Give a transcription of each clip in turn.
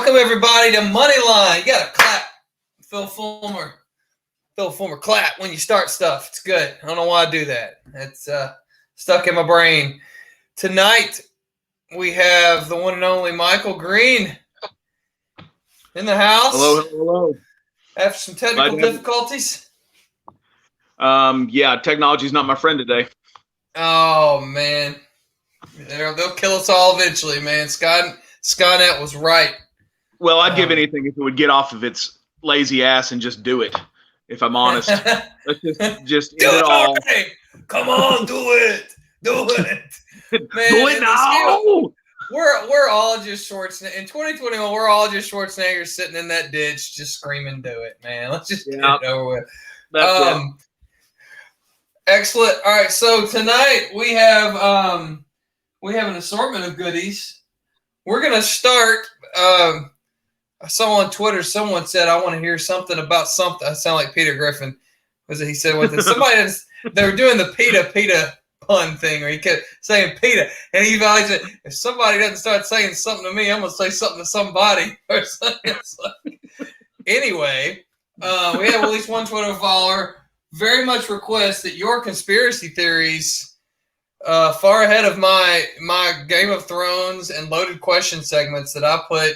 Welcome everybody to Moneyline. You got to clap, Phil Fulmer, clap when you start stuff. It's good. I don't know why I do that. It's stuck in my brain. Tonight we have the one and only Michael Greene in the house. Hello. After some technical difficulties. Yeah, technology's not my friend today. Oh man, they'll kill us all eventually, man. Skynet was right. Well, I'd give anything if it would get off of its lazy ass and just do it. If I'm honest, let's just do end it all. Already. Come on, do it, man. Do it now. We're all just Schwarzenegger in 2021. We're all just Schwarzenegger sitting in that ditch, just screaming, "Do it, man! Let's just get it over with." That's it. Excellent. All right, so tonight we have an assortment of goodies. We're gonna start. I saw on Twitter someone said, "I want to hear something about something." I sound like Peter Griffin. Was it? He said with somebody. They were doing the PETA pun thing, where he kept saying PETA, and he always said, "If somebody doesn't start saying something to me, I'm gonna say something to somebody." Or something. Anyway, we have at least one Twitter follower. Very much request that your conspiracy theories, far ahead of my Game of Thrones and loaded question segments that I put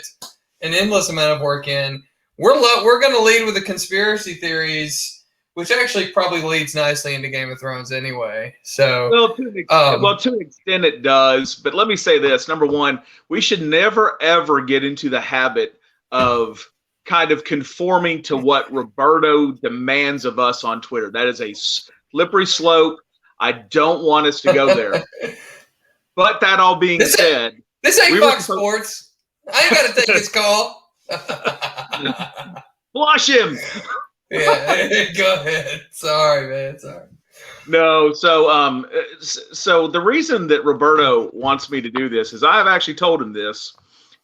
an endless amount of work in. We're going to lead with the conspiracy theories, which actually probably leads nicely into Game of Thrones anyway. So, to an extent it does. But let me say this: number one, we should never ever get into the habit of kind of conforming to what Roberto demands of us on Twitter. That is a slippery slope. I don't want us to go there. But that all being said, this ain't Fox Sports. I ain't got to take his call. Flush him. Yeah, go ahead. Sorry, man. Sorry. No, so the reason that Roberto wants me to do this is I've actually told him this.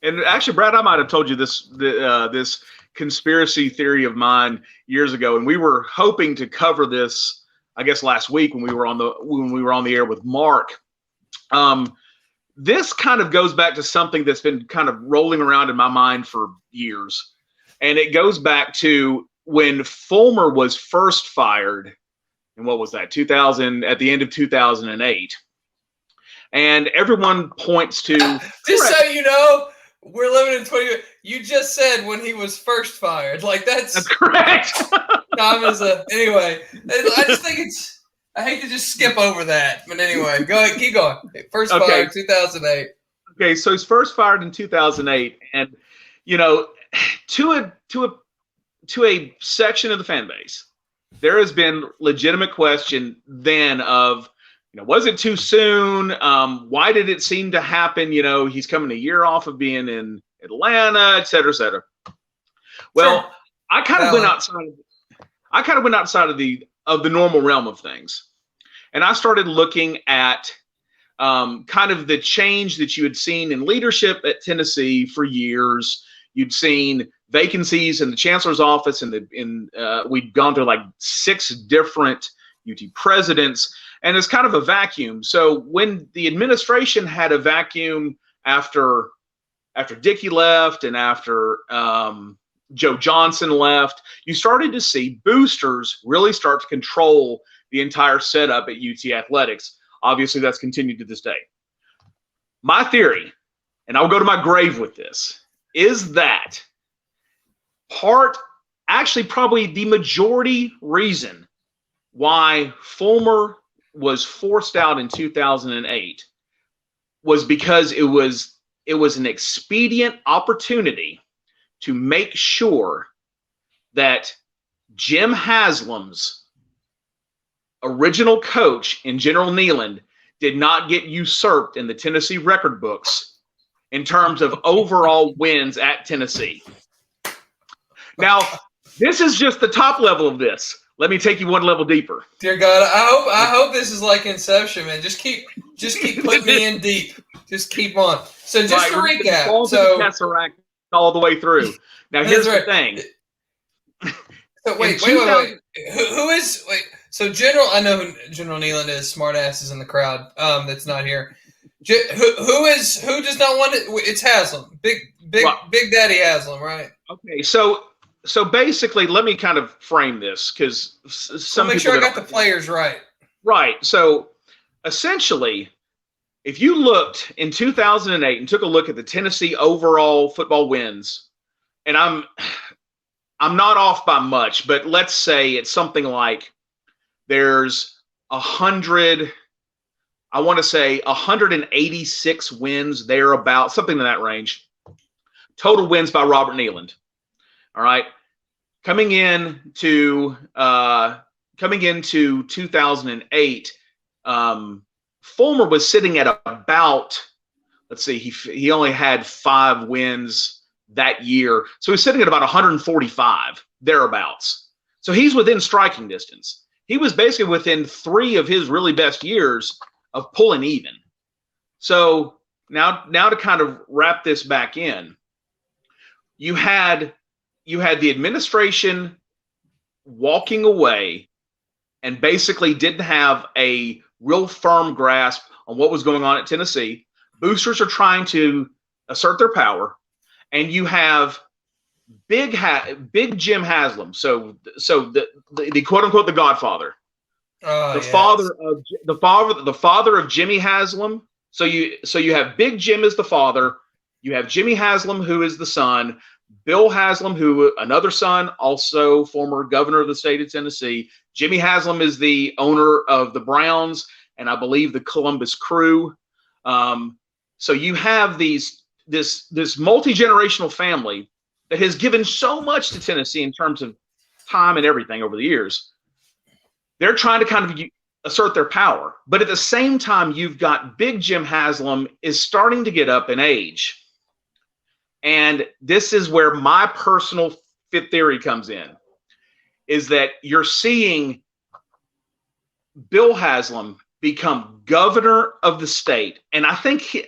And actually, Brad, I might have told you this conspiracy theory of mine years ago, and we were hoping to cover this, I guess, last week when we were on the air with Mark. This kind of goes back to something that's been kind of rolling around in my mind for years, and it goes back to when Fulmer was first fired. And what was that? 2000, at the end of 2008, and everyone points to just so you know. We're living in 20. You just said when he was first fired. Like that's correct. Anyway, I just think I hate to just skip over that, but anyway, go ahead, keep going. First fired 2008. Okay, so he's first fired in 2008, and to a section of the fan base, there has been legitimate question then of, was it too soon? Why did it seem to happen? He's coming a year off of being in Atlanta, et cetera, et cetera. Well, sure. I kind of went outside of the normal realm of things, and I started looking at kind of the change that you had seen in leadership at Tennessee for years. You'd seen vacancies in the chancellor's office, and we'd gone through like 6 different UT presidents. And it's kind of a vacuum. So when the administration had a vacuum after Dickey left and after Joe Johnson left, you started to see boosters really start to control the entire setup at UT Athletics. Obviously, that's continued to this day. My theory, and I'll go to my grave with this, is that probably the majority reason why Fulmer was forced out in 2008 was because it was an expedient opportunity to make sure that Jim Haslam's original coach in General Neyland did not get usurped in the Tennessee record books in terms of overall wins at Tennessee. Now, this is just the top level of this. Let me take you one level deeper. Dear God, I hope this is like Inception, man. Just keep putting me in deep. Just keep on. So just to recap, so Tesseract all the way through. Now here's the thing. So wait. So I know who General Neyland is. Smart asses in the crowd. That's not here. Who does not want it? It's Haslam. Big Big Daddy Haslam, right? Okay, so basically, let me kind of frame this because some make people sure I got the players right. Right. So essentially, if you looked in 2008 and took a look at the Tennessee overall football wins, and I'm not off by much, but let's say it's something like there's 100. I want to say 186 wins thereabout, something in that range. Total wins by Robert Nealand. All right. Coming into 2008, Fulmer was sitting at about, let's see, he only had 5 wins that year. So he's sitting at about 145, thereabouts. So he's within striking distance. He was basically within 3 of his really best years of pulling even. So now to kind of wrap this back in, you had the administration walking away and basically didn't have a real firm grasp on what was going on at Tennessee. Boosters are trying to assert their power, and you have Big Jim Haslam, so the quote unquote the Godfather, father of Jimmy Haslam. So you have Big Jim as the father, you have Jimmy Haslam who is the son, Bill Haslam, who another son, also former governor of the state of Tennessee. Jimmy Haslam is the owner of the Browns and I believe the Columbus Crew. So you have this multi-generational family that has given so much to Tennessee in terms of time and everything over the years. They're trying to kind of assert their power, but at the same time, you've got Big Jim Haslam is starting to get up in age. And this is where my personal fit theory comes in, is that you're seeing Bill Haslam become governor of the state. And I think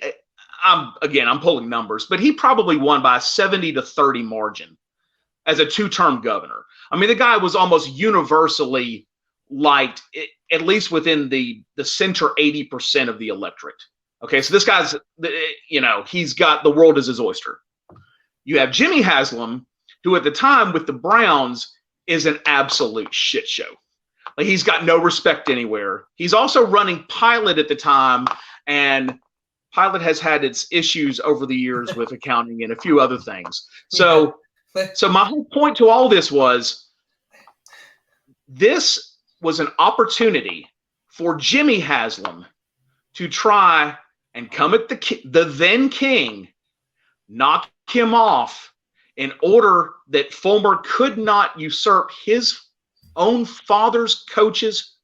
I'm pulling numbers, but he probably won by a 70-30 margin as a 2-term governor. I mean, the guy was almost universally liked, at least within the center 80% of the electorate. Okay, so this guy's, he's got the world as his oyster. You have Jimmy Haslam, who at the time with the Browns is an absolute shit show. Like, he's got no respect anywhere. He's also running Pilot at the time, and Pilot has had its issues over the years with accounting and a few other things. So my whole point to all this was an opportunity for Jimmy Haslam to try and come at the then king, knock him off in order that Fulmer could not usurp his own father's coach's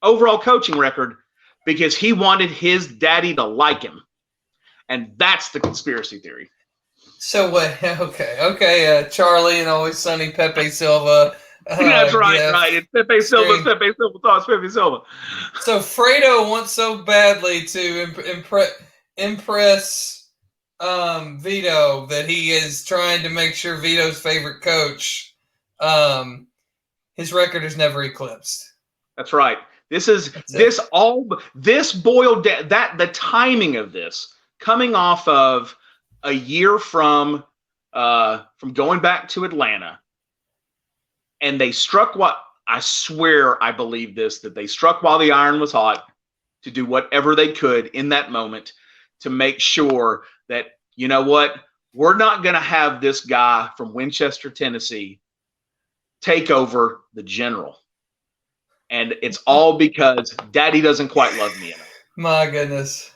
overall coaching record because he wanted his daddy to like him. And that's the conspiracy theory. So what? Okay. Charlie and Always Sunny, Pepe Silva. That's right, yeah. Right. It's Pepe Silva thoughts Pepe Silva. So Fredo wants so badly to impress Vito that he is trying to make sure Vito's favorite coach, his record is never eclipsed. That's right. The timing of this coming off of a year from going back to Atlanta, and they struck what I swear I believe this, that they struck while the iron was hot to do whatever they could in that moment to make sure that, you know what, we're not going to have this guy from Winchester, Tennessee take over the general. And it's all because daddy doesn't quite love me enough. My goodness.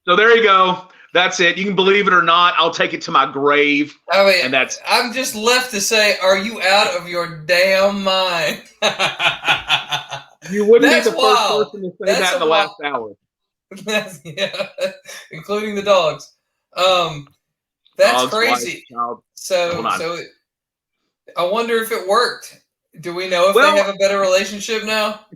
So there you go. That's it. You can believe it or not. I'll take it to my grave. I mean, I'm just left to say, are you out of your damn mind? You wouldn't be the first person to say that in the last hour. Yeah, including the dogs. That's dogs, crazy. Wife, so I wonder if it worked. Do we know if they have a better relationship now?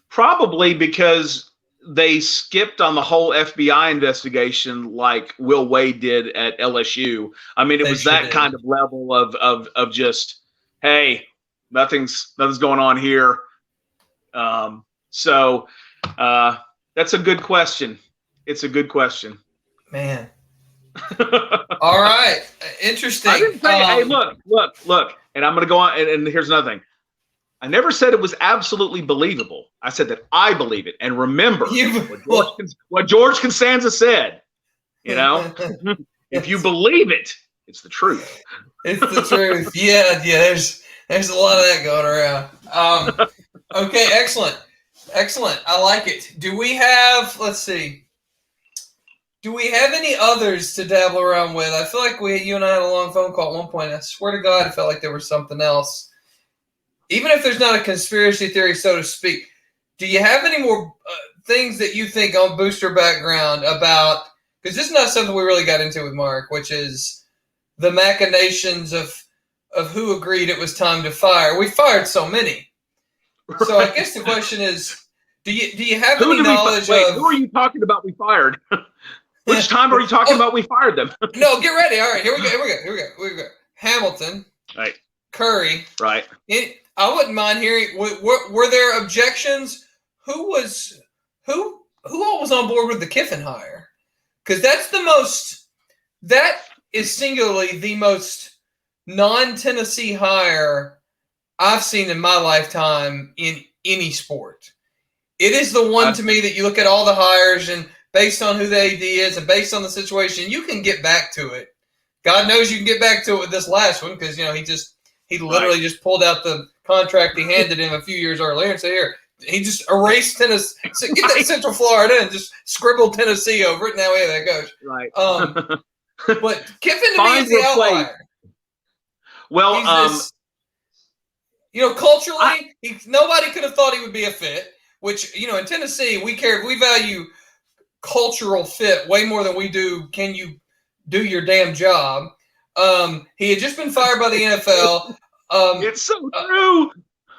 Probably because they skipped on the whole FBI investigation like Will Wade did at LSU. I mean, it was that kind of level of just, hey, nothing's going on here. So that's a good question. It's a good question. Man. All right. Interesting. I didn't say, hey, look, and I'm going to go on, and here's another thing. I never said it was absolutely believable. I said that I believe it. And remember what George Costanza said, if you believe it, it's the truth. It's the truth. Yeah. There's a lot of that going around. Okay, excellent. I like it. Do we have any others to dabble around with? I feel like you and I had a long phone call at one point. I swear to God, I felt like there was something else. Even if there's not a conspiracy theory, so to speak, do you have any more things that you think on booster background about, because this is not something we really got into with Mark, which is the machinations of who agreed it was time to fire. We fired so many. Right. So I guess the question is, do you have any knowledge of... Who are you talking about we fired? Which time are you talking about we fired them? No, get ready. All right, here we go. Hamilton. Right. Curry. Right. I wouldn't mind hearing. Were there objections? Who all was on board with the Kiffin hire? Because that is singularly the most non-Tennessee hire I've seen in my lifetime in any sport. It is the one to me that you look at all the hires and based on who the AD is and based on the situation, you can get back to it. God knows you can get back to it with this last one because he literally just pulled out the contract he handed him a few years earlier and said, here, he just erased Tennessee. So get that Central Florida and just scribbled Tennessee over it. Now, way that goes. Right. But Kiffin to me is the outlier. Well, culturally, nobody could have thought he would be a fit, which, in Tennessee, we value cultural fit way more than we do. Can you do your damn job? He had just been fired by the NFL. It's so true.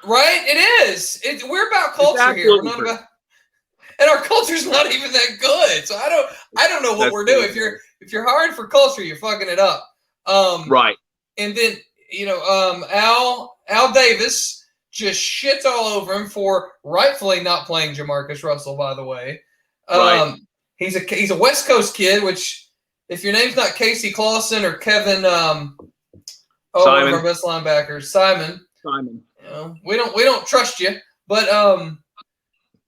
Right? It is. We're about culture here. We're not about, and our culture's not even that good. So I don't know what we're doing. If you're hiring for culture, you're fucking it up. Right. And then, Al Davis just shits all over him for rightfully not playing Jamarcus Russell, by the way. Right. He's a West Coast kid, which if your name's not Casey Clausen or Kevin Simon. One of our best linebackers, Simon. We don't trust you. But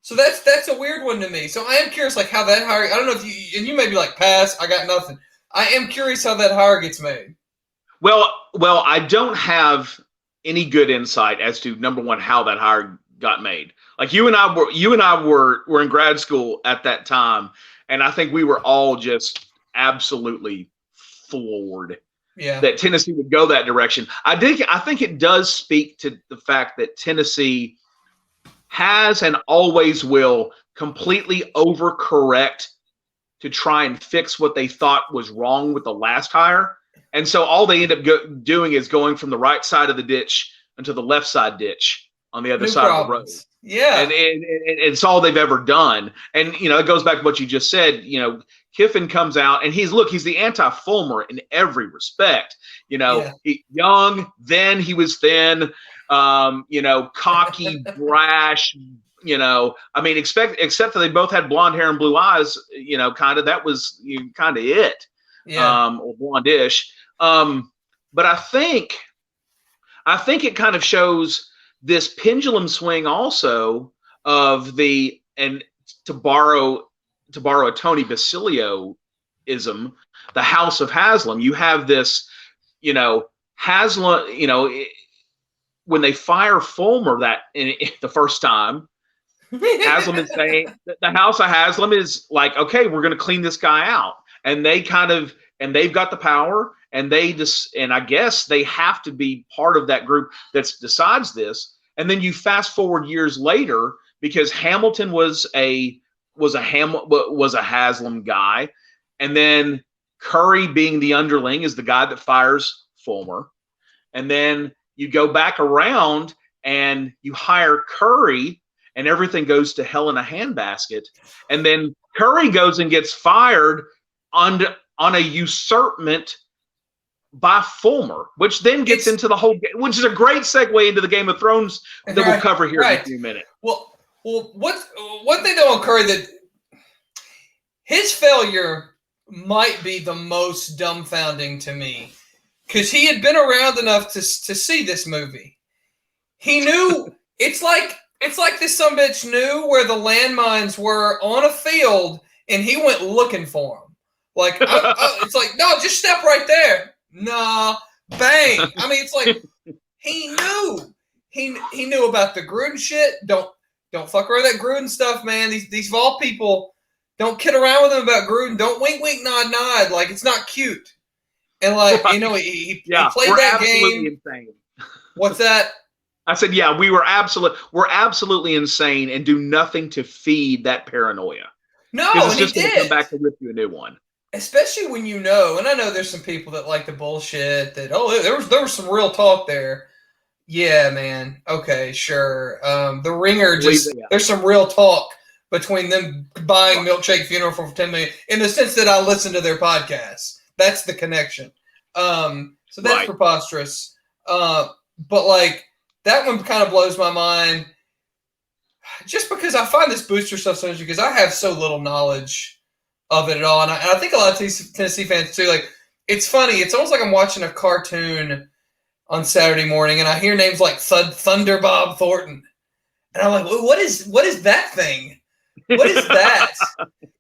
so that's a weird one to me. So I am curious how that hire, I don't know if you may be like, pass, I got nothing. I am curious how that hire gets made. Well, I don't have any good insight as to, number one, how that hire got made. Like you and I were in grad school at that time, and I think we were all just absolutely floored that Tennessee would go that direction. I think it does speak to the fact that Tennessee has and always will completely overcorrect to try and fix what they thought was wrong with the last hire. And so all they end up doing is going from the right side of the ditch into the left side ditch on the other side of the road. Yeah. And it's all they've ever done. And, it goes back to what you just said. Kiffin comes out and he's the anti-Fulmer in every respect. He young, then he was thin, cocky, brash, except that they both had blonde hair and blue eyes, that was kind of it. Yeah. Or blondish. But I think it kind of shows this pendulum swing also of and to borrow a Tony Basilio-ism, the House of Haslam. You have this, Haslam, when they fire Fulmer the first time, Haslam is saying the House of Haslam is like, okay, we're going to clean this guy out. And they've got the power, and I guess they have to be part of that group that decides this. And then you fast forward years later, because Hamilton was a Haslam guy, and then Curry, being the underling, is the guy that fires Fulmer. And then you go back around and you hire Curry, and everything goes to hell in a handbasket. And then Curry goes and gets fired on a usurpment by Fulmer, which then gets into the whole, which is a great segue into the Game of Thrones that we'll cover here in a few minutes. Well, one thing though on Curry, that his failure might be the most dumbfounding to me, because he had been around enough to see this movie. He knew it's like this sumbitch knew where the landmines were on a field, and he went looking for them. Like it's like, no, just step right there. Nah, bang. I mean, it's like he knew. He knew about the Gruden shit. Don't fuck around with that Gruden stuff, man. These Vol people, don't kid around with them about Gruden. Don't wink, wink, nod, nod. Like, it's not cute. And like, you know, he played that game. Insane. What's that? I said, yeah, we're absolutely insane and do nothing to feed that paranoia. No, because and it's just going to come back to rip you a new one. Especially when you know, and I know there's some people that like the bullshit that, oh, there was some real talk there. Yeah, man. Okay, sure. The Ringer there's some real talk between them buying Milkshake Funeral for $10 million in the sense that I listen to their podcast. That's the connection. So that's preposterous. But like, that one kind of blows my mind just because I find this booster stuff so interesting because I have so little knowledge of it at all. And I think a lot of Tennessee fans too. Like, it's funny. It's almost like I'm watching a cartoon on Saturday morning and I hear names like Thunder Bob Thornton. And I'm like, well, what is that thing? What is that?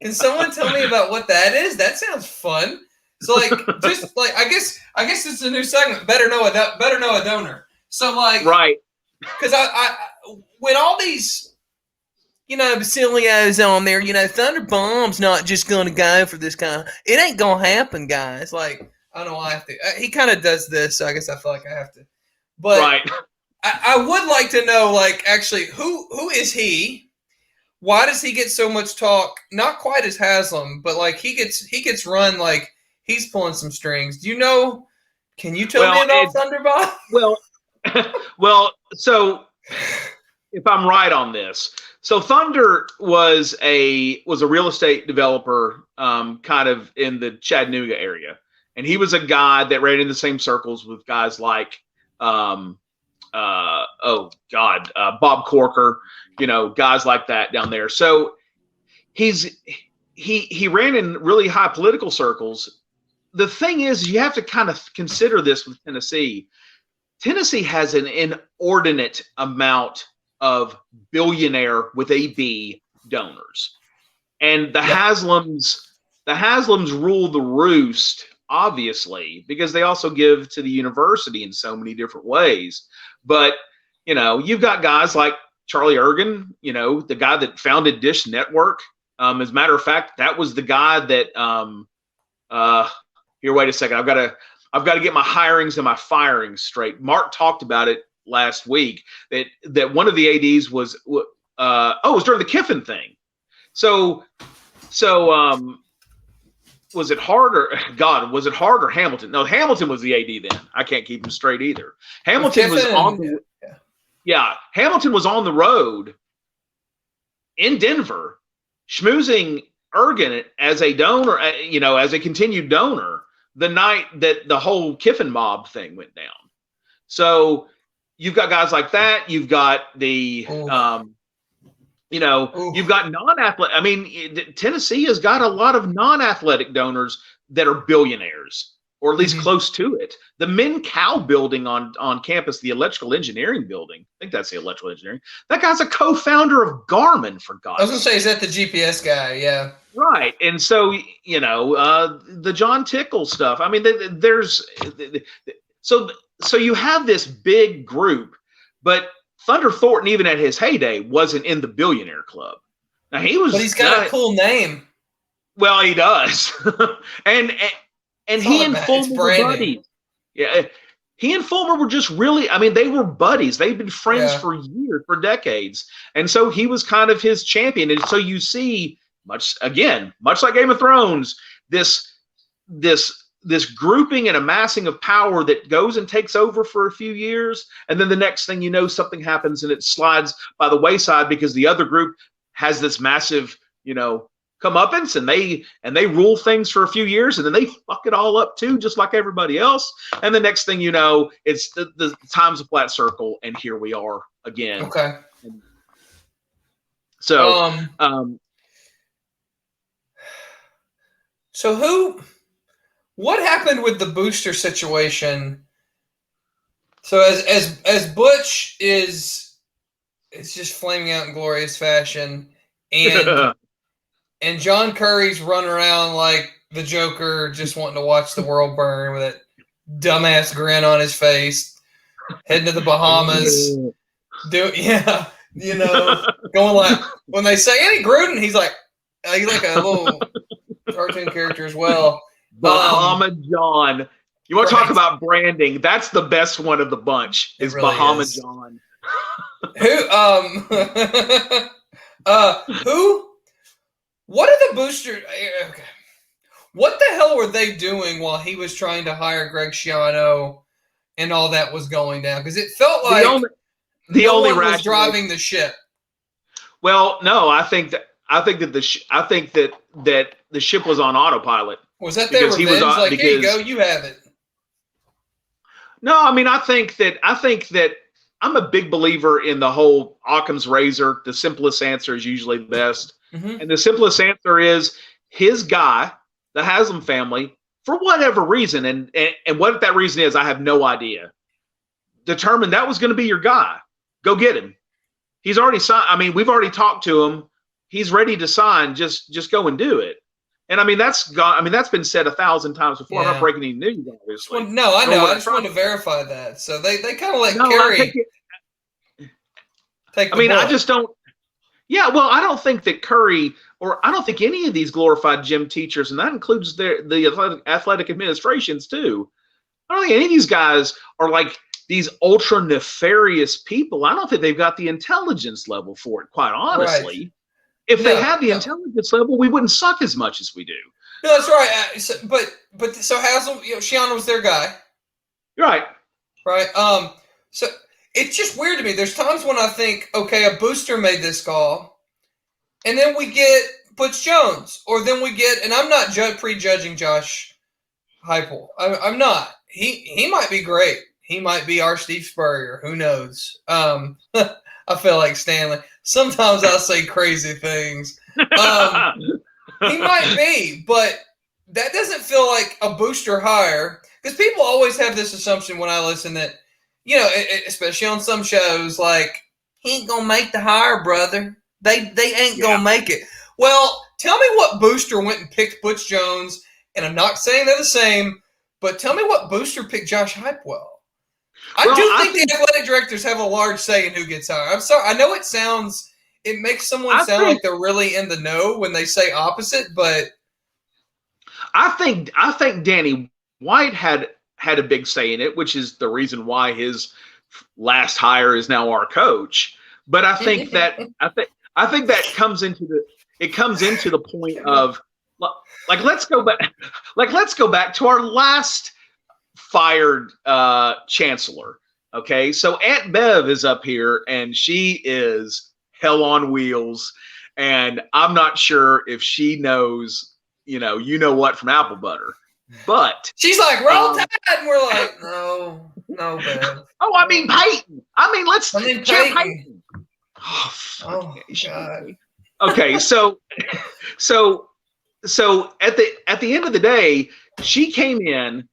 Can someone tell me about what that is? That sounds fun. So like, just like, I guess it's a new segment. Better know a donor. So like, right. Because I when all these, you know, Basilios on there, you know, Thunder Bomb's not just going to go for this kind of, it ain't going to happen, guys. Like, I don't know, I have to. He kind of does this, so I guess I feel like I have to. But right. I would like to know, like, actually, who is he? Why does he get so much talk? Not quite as Haslam, but like he gets run like he's pulling some strings. Do you know? Can you tell me about Thunderbob? Well, so if I'm right on this, so Thunder was a real estate developer, kind of in the Chattanooga area, and he was a guy that ran in the same circles with guys like, Bob Corker, you know, guys like that down there. So he ran in really high political circles. The thing is, you have to kind of consider this with Tennessee. Tennessee has an inordinate amount of billionaire with a B donors, and the Haslams rule the roost, obviously, because they also give to the university in so many different ways. But you know, you've got guys like Charlie Ergen, you know, the guy that founded Dish Network. As a matter of fact, that was the guy that here, wait a second, I've got to get my hirings and my firings straight. Mark talked about it last week that one of the ADs was it was during the Kiffin thing. So was it Hart or Hamilton? No, Hamilton was the AD then. I can't keep him straight either. Hamilton was Hamilton was on the road in Denver, schmoozing Ergen as a donor, you know, as a continued donor the night that the whole Kiffin mob thing went down. So you've got guys like that. You've got the, you've got non-athletic. I mean, Tennessee has got a lot of non-athletic donors that are billionaires, or at least close to it. The Min Cow building on campus, the electrical engineering building, I think that's the electrical engineering. That guy's a co-founder of Garmin, for God's sake. I was going to say, is that the GPS guy? Yeah. Right. And so, you know, the John Tickle stuff. I mean, so you have this big group, but Thunder Thornton, even at his heyday, wasn't in the billionaire club. Now but he's got a cool name. Well, he does. and he and Fulmer were buddies. Yeah. He and Fulmer were just really, I mean, they were buddies. They've been friends for years, for decades. And so he was kind of his champion. And so you see, much like Game of Thrones, this grouping and amassing of power that goes and takes over for a few years, and then the next thing you know, something happens and it slides by the wayside because the other group has this massive, you know, comeuppance, and they rule things for a few years, and then they fuck it all up too, just like everybody else. And the next thing you know, it's the time's a flat circle, and here we are again. Okay. So, So what happened with the booster situation? So as Butch is just flaming out in glorious fashion, and John Curry's running around like the Joker, just wanting to watch the world burn with that dumbass grin on his face, heading to the Bahamas. Going like when they say Andy Gruden, he's like a little cartoon character as well. Bahama John. You want to talk about branding? That's the best one of the bunch. Is really Bahama John. What are the boosters? Okay. What the hell were they doing while he was trying to hire Greg Schiano and all that was going down? Because it felt like the only one was driving the ship. Well, no, I think that the ship was on autopilot. Was that their revenge? Like, here you go, you have it. No, I mean, I think that I'm a big believer in the whole Occam's razor. The simplest answer is usually the best. Mm-hmm. And the simplest answer is his guy, the Haslam family, for whatever reason, and what that reason is, I have no idea, determined that was going to be your guy. Go get him. He's already signed. I mean, we've already talked to him. He's ready to sign. Just go and do it. And I mean, that's been said 1,000 times before. Yeah. I'm not breaking any news, obviously. Well, no, I know. I just wanted to verify that. So they kind of Kerry. I just don't. Yeah, well, I don't think that Curry, or I don't think any of these glorified gym teachers, and that includes the athletic administrations too. I don't think any of these guys are like these ultra nefarious people. I don't think they've got the intelligence level for it, quite honestly. Right. If they had the intelligence level, we wouldn't suck as much as we do. No, that's right. So Haslam, Schiano was their guy. Right. Right. So it's just weird to me. There's times when I think, okay, a booster made this call, and then we get Butch Jones, or then we get, and I'm not prejudging Josh Heupel. I'm not. He might be great. He might be our Steve Spurrier. Who knows? I feel like Stanley. Sometimes I say crazy things. He might be, but that doesn't feel like a booster hire, because people always have this assumption when I listen that, especially on some shows, like, he ain't gonna make the hire, brother. They ain't gonna make it. Well, tell me what booster went and picked Butch Jones, and I'm not saying they're the same, but tell me what booster picked Josh Heupel. I think the athletic directors have a large say in who gets hired. I'm sorry. I know it makes someone sound like they're really in the know when they say opposite, but I think Danny White had a big say in it, which is the reason why his last hire is now our coach. But I think that comes into the point of let's go back to our last fired chancellor. Okay, so Aunt Bev is up here and she is hell on wheels, and I'm not sure if she knows what from apple butter, but she's like, roll tide, and we're like, no, Bev. Oh, I mean Peyton. Peyton. Oh God. Okay, so at the end of the day, she came in,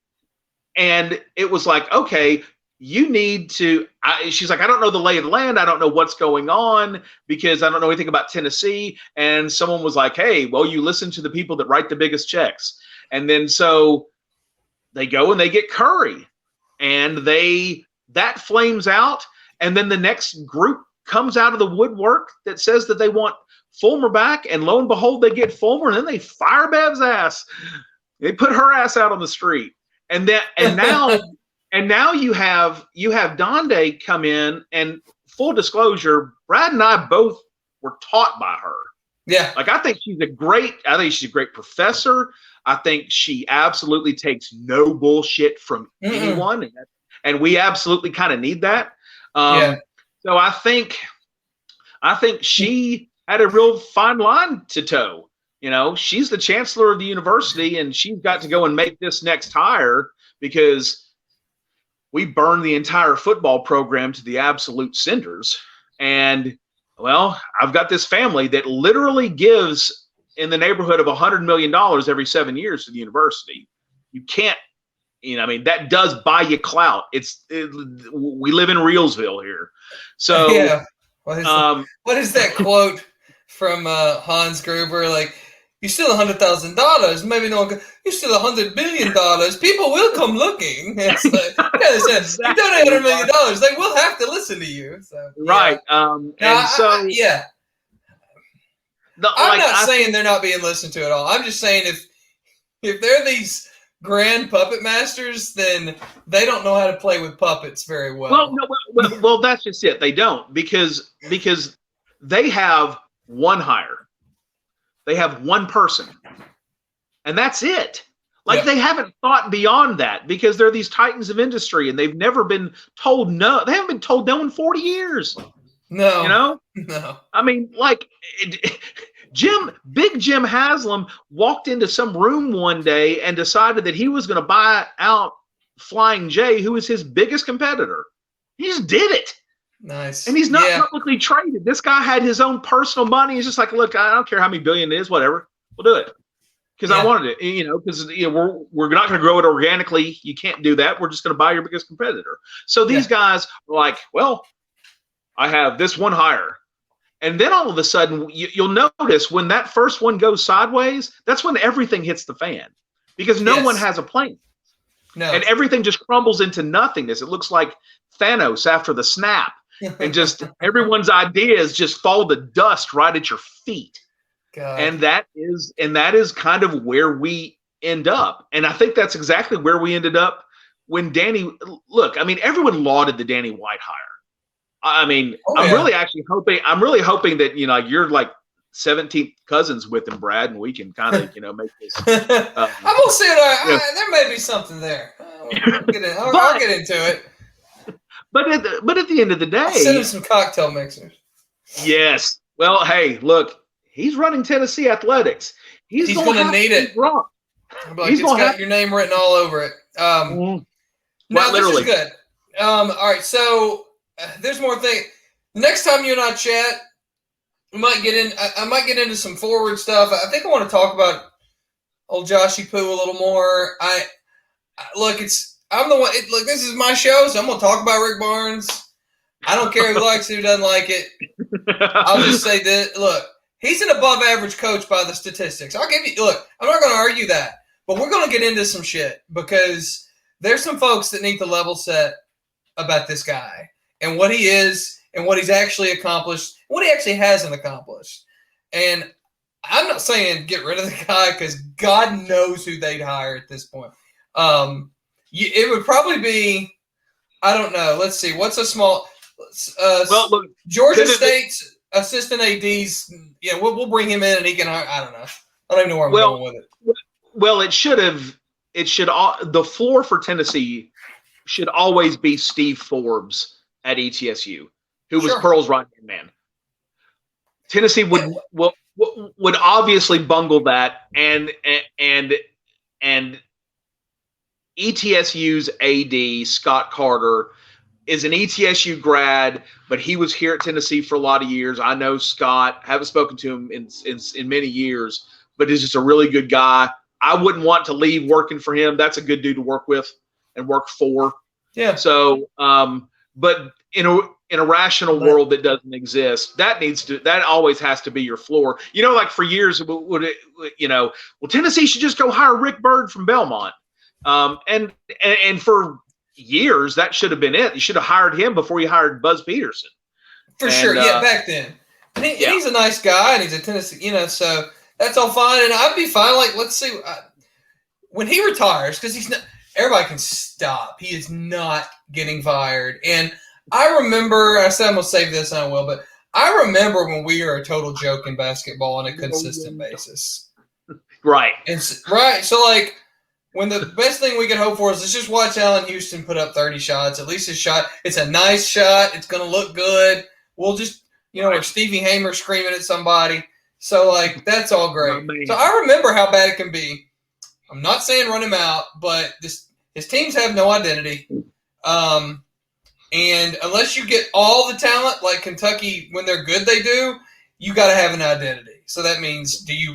and it was like, okay, you need to. She's like, I don't know the lay of the land. I don't know what's going on because I don't know anything about Tennessee. And someone was like, hey, well, you listen to the people that write the biggest checks. And then so they go and they get Curry, and that flames out. And then the next group comes out of the woodwork that says that they want Fulmer back, and lo and behold, they get Fulmer, and then they fire Bev's ass. They put her ass out on the street, and now you have Donde come in, and full disclosure, Brad and I both were taught by her. Yeah, like I think she's a great professor. I think she absolutely takes no bullshit from anyone, and we absolutely kind of need that. So I think she had a real fine line to toe. She's the chancellor of the university, and she's got to go and make this next hire because we burned the entire football program to the absolute cinders. And, well, I've got this family that literally gives in the neighborhood of $100 million every 7 years to the university. You can't, I mean, that does buy you clout. We live in Reelsville here. So, yeah. What is that quote from Hans Gruber? Like, you steal $100,000, maybe no one can, you steal $100 billion, people will come looking. It's like, yeah, they said, exactly. You donate $100 million, they will have to listen to you. So, right. Yeah. I'm not saying they're not being listened to at all. I'm just saying if they're these grand puppet masters, then they don't know how to play with puppets very well. Well, that's just it. They don't because they have one hire. They have one person, and that's it. Like, they haven't thought beyond that because they're these titans of industry, and they've never been told no. They haven't been told no in 40 years. No, No. I mean, like, Big Jim Haslam walked into some room one day and decided that he was going to buy out Flying J, who was his biggest competitor. He just did it. Nice. And he's not publicly traded. This guy had his own personal money. He's just like, look, I don't care how many billion it is, whatever. We'll do it. Because I wanted it, because we're not going to grow it organically. You can't do that. We're just going to buy your biggest competitor. So these guys are like, well, I have this one hire. And then all of a sudden, you'll notice when that first one goes sideways, that's when everything hits the fan. Because no one has a plan. No. And everything just crumbles into nothingness. It looks like Thanos after the snap. And just everyone's ideas just fall to dust right at your feet. God. And that is kind of where we end up. And I think that's exactly where we ended up when Danny, look, I mean, everyone lauded the Danny White hire. I mean, I'm really hoping that, you're like 17th cousins with him, Brad, and we can kind of, make this. I'm going to say that there may be something there. I'll get into it. But at the end of the day, I'll send him some cocktail mixers. Yes. Well, hey, look, he's running Tennessee athletics. He's going to need it. He's going to have your name written all over it. Now, literally. This is good. All right, so there's more things. Next time you and I chat, I might get into some forward stuff. I think I want to talk about old Joshy Poo a little more. I'm the one. Look, this is my show, so I'm going to talk about Rick Barnes. I don't care who likes it, who doesn't like it. I'll just say this. Look, he's an above-average coach by the statistics. I'll give you. Look, I'm not going to argue that, but we're going to get into some shit because there's some folks that need to level set about this guy and what he is and what he's actually accomplished, what he actually hasn't accomplished. And I'm not saying get rid of the guy because God knows who they'd hire at this point. It would probably be, I don't know. Let's see. What's a small look, Georgia State's assistant ADs? Yeah, we'll bring him in and he can. I don't know. I don't even know where I'm going with it. Well, the floor for Tennessee should always be Steve Forbes at ETSU, who was Pearl's right-hand man. Tennessee would obviously bungle that, and ETSU's AD, Scott Carter, is an ETSU grad, but he was here at Tennessee for a lot of years. I know Scott, haven't spoken to him in many years, but he's just a really good guy. I wouldn't want to leave working for him. That's a good dude to work with and work for. Yeah. So, but in a rational world that doesn't exist, that always has to be your floor. Like for years, Tennessee should just go hire Rick Byrd from Belmont. And for years that should have been it. You should have hired him before you hired Buzz Peterson. For sure, back then. And he's a nice guy, and he's a Tennessee, so that's all fine. And I'd be fine. Like, let's see, when he retires, because he's not. Everybody can stop. He is not getting fired. And I remember, I said I'm gonna save this, and I will, but I remember when we were a total joke in basketball on a consistent basis. Right. And right. So like. When the best thing we can hope for is let's just watch Allen Houston put up 30 shots. At least his shot, it's a nice shot. It's going to look good. We'll just, or Stevie Hamer screaming at somebody. So, like, that's all great. So I remember how bad it can be. I'm not saying run him out, but his teams have no identity. And unless you get all the talent like Kentucky, when they're good, they do, you got to have an identity. So that means, do you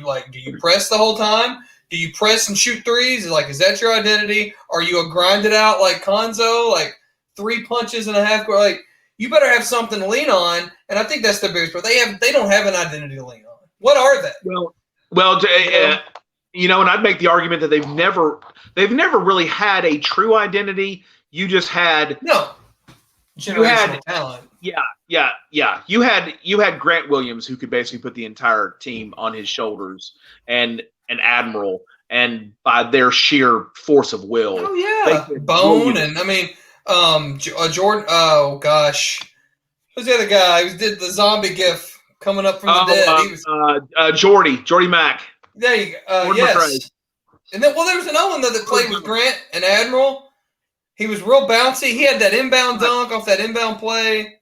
press the whole time? Do you press and shoot threes? Is that your identity? Are you a grind it out like Konzo, like 3 punches and a half court? Like, you better have something to lean on. And I think that's the biggest part. They don't have an identity to lean on. What are they? And I'd make the argument that they've never really had a true identity. You just had generational talent. Yeah. You had Grant Williams, who could basically put the entire team on his shoulders, and an Admiral, and by their sheer force of will. Oh yeah, Bone, and Jordan. Oh gosh, who's the other guy who did the zombie gif coming up from the dead? He was Jordy Mack. There you go. Yes. McRae. And then, there was another one that played with Grant, an Admiral. He was real bouncy. He had that inbound dunk off that inbound play.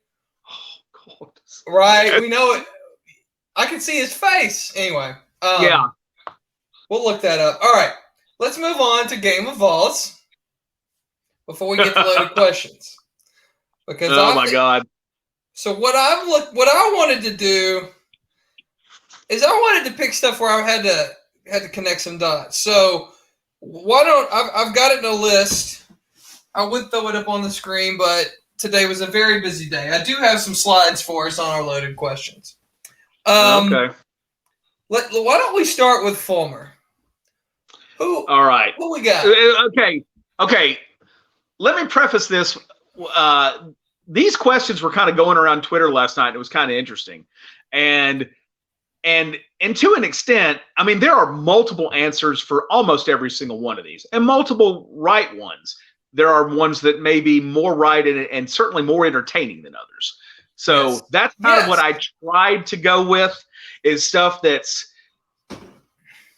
Oh, God. Right. We know it. I can see his face. Anyway. Yeah. We'll look that up. All right. Let's move on to Game of Vols before we get to loaded questions. Because my God. So what I wanted to do is I wanted to pick stuff where I had to connect some dots. So I've got it in a list. I would throw it up on the screen, but today was a very busy day. I do have some slides for us on our loaded questions. Okay. Why don't we start with Fulmer? All right. Who we got? Okay. Let me preface this. These questions were kind of going around Twitter last night. It was kind of interesting. And to an extent, I mean, there are multiple answers for almost every single one of these, and multiple right ones. There are ones that may be more right and certainly more entertaining than others. So that's kind of what I tried to go with, is stuff that's,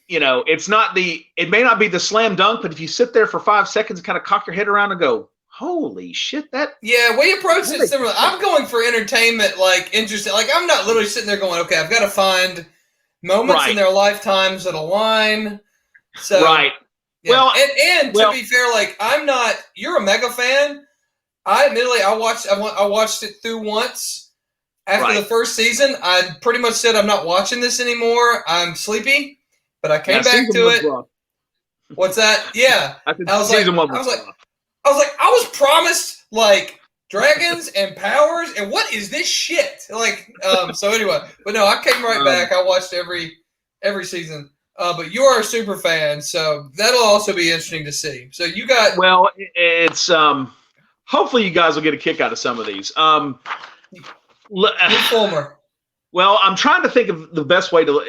it may not be the slam dunk, but if you sit there for 5 seconds and kind of cock your head around and go, holy shit, we approach it similar. I'm going for entertainment, like interesting. Like, I'm not literally sitting there going, okay, I've got to find moments in their lifetimes that align. So, right. Yeah. Well, and to be fair, like, I'm not. You're a mega fan. I admittedly, I watched it through once. After the first season, I pretty much said I'm not watching this anymore. I'm sleepy, but I came back to it. Rough. What's that? Yeah, I was like, I was promised like dragons and powers, and what is this shit? Like, so anyway, but no, I came right back. I watched every season. But you are a super fan, so that'll also be interesting to see. So you got it's hopefully you guys will get a kick out of some of these. Fulmer. Well, I'm trying to think of the best way to.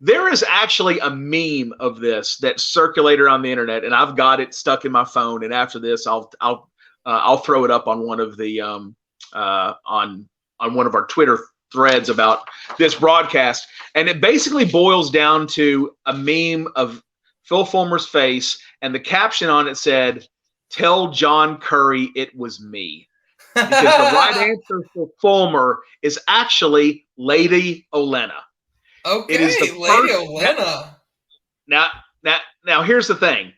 There is actually a meme of this that's circulated on the internet, and I've got it stuck in my phone. And after this, I'll throw it up on one of the on one of our Twitter threads about this broadcast, and it basically boils down to a meme of Phil Fulmer's face, and the caption on it said, "Tell John Curry it was me," because the right answer for Fulmer is actually Lady Olenna. Okay, it is Lady Olenna. Now here's the thing.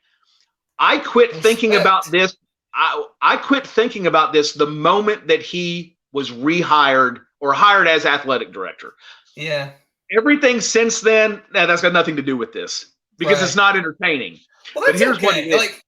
I quit thinking about this. I quit thinking about this the moment that he was rehired or hired as athletic director. Yeah. Everything since then, that's got nothing to do with this because it's not entertaining. Well, that's but here's what it is.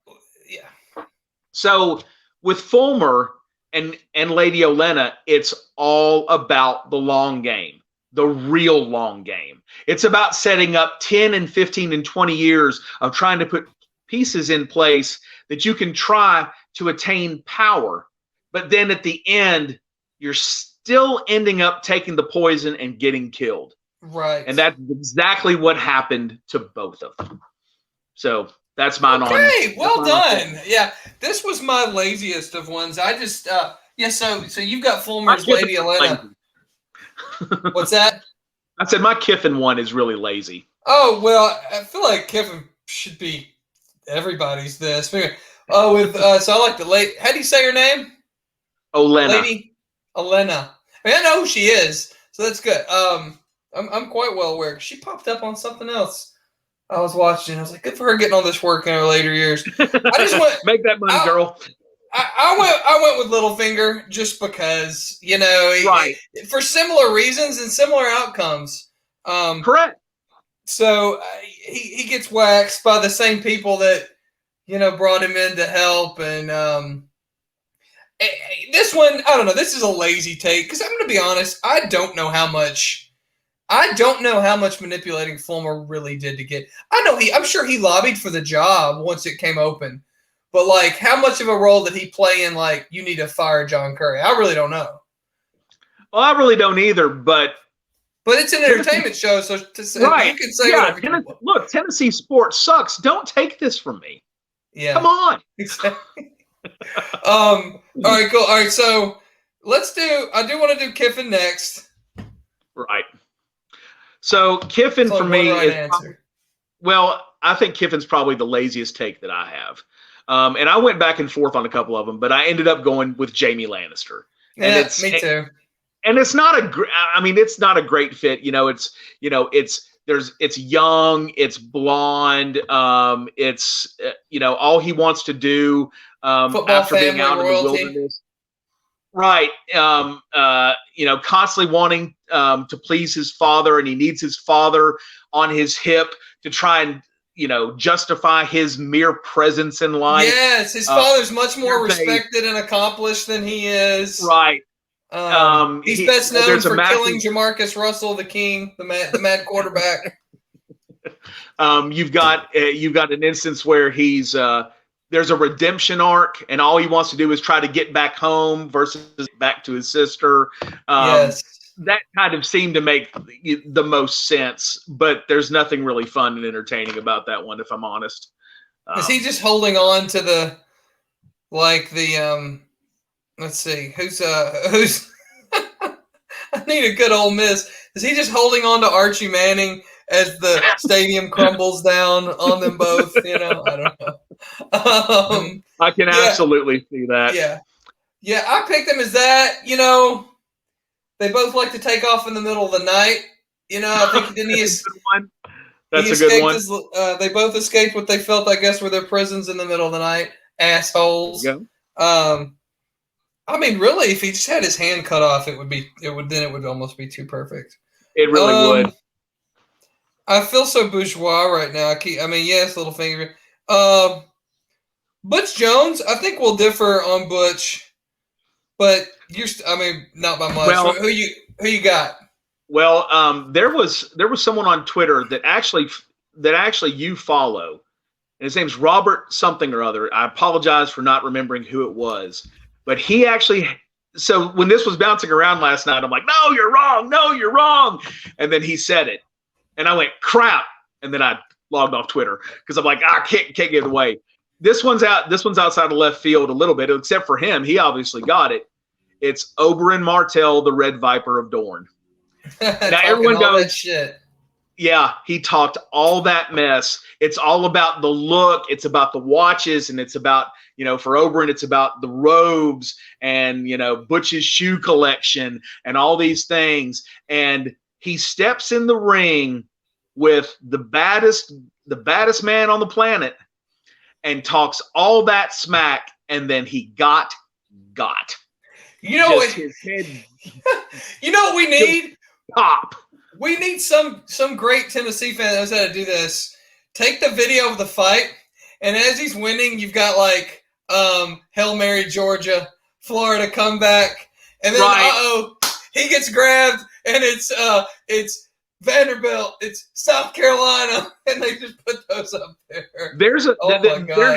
So with Fulmer and Lady Olenna, it's all about the long game, the real long game. It's about setting up 10 and 15 and 20 years of trying to put pieces in place that you can try to attain power. But then at the end, you're still ending up taking the poison and getting killed. Right. And that's exactly what happened to both of them. So that's mine on. Okay, well done. Yeah, this was my laziest of ones. I just, so you've got Fulmer's Lady Olenna. What's that? I said my Kiffin one is really Oh, well, I feel like Kiffin should be everybody's this. So I like the late. How do you say her name? Olenna. Lady Olenna. I mean, I know who she is, so that's good. I'm quite well aware. She popped up on something else I was watching. I was like, good for her getting all this work in her later years. I just want make that money, girl. I went with Littlefinger just because, Right. for similar reasons and similar outcomes. Correct. So he gets waxed by the same people that, brought him in to help. And this one, I don't know. This is a lazy take because I'm going to be honest. I don't know how much manipulating Fulmer really did to get. I'm sure he lobbied for the job once it came open. But, like, how much of a role did he play in, like, you need to fire John Curry? I really don't know. Well, I really don't either, but it's an entertainment show, so you can say whatever you want. Look, Tennessee sports sucks. Don't take this from me. Yeah. Come on. Exactly. All right, cool. All right, so I do want to do Kiffin next. Right. So Kiffin for me is I think Kiffin's probably the laziest take that I have. And I went back and forth on a couple of them, but I ended up going with Jamie Lannister. And me too. And it's not a great fit. It's young, it's blonde. It's all he wants to do after being out in the wilderness. Right. Constantly wanting to please his father, and he needs his father on his hip to try and justify his mere presence in life. Yes, his father's much more respected and accomplished than he is. Right. He's best known for killing Jamarcus Russell, the king, the mad quarterback. You've got an instance where he's there's a redemption arc, and all he wants to do is try to get back home versus back to his sister. Yes. That kind of seemed to make the most sense, but there's nothing really fun and entertaining about that one, if I'm honest. Is he just holding on to let's see, who's I need a good old Miss. Is he just holding on to Archie Manning as the stadium crumbles down on them both? I don't know. I can absolutely see that. Yeah, I picked them as that. They both like to take off in the middle of the night. I think That's a good one. They both escaped what they felt, I guess, were their prisons in the middle of the night. Assholes. Yeah. Really, if he just had his hand cut off, it would almost be too perfect. It really would. I feel so bourgeois right now. Yes, Littlefinger. Butch Jones, I think we'll differ on Butch. But not by much. Well, who you got? Well, there was someone on Twitter that actually you follow, and his name's Robert something or other. I apologize for not remembering who it was, but he actually. So when this was bouncing around last night, I'm like, "No, you're wrong. No, you're wrong," and then he said it, and I went, "Crap!" And then I logged off Twitter because I'm like, I can't give it away. This one's outside of left field a little bit, except for him. He obviously got it. It's Oberyn Martell, the Red Viper of Dorne. Now everyone goes, that shit. Yeah, he talked all that mess. It's all about the look. It's about the watches, and it's about, for Oberyn, it's about the robes and, Butch's shoe collection and all these things. And he steps in the ring with the baddest man on the planet and talks all that smack, and then he got. His head. What we need? Pop. We need some great Tennessee fan that knows how to do this. Take the video of the fight, and as he's winning, you've got Hail Mary, Georgia, Florida comeback, and then he gets grabbed, and it's Vanderbilt, it's South Carolina, and they just put those up there. There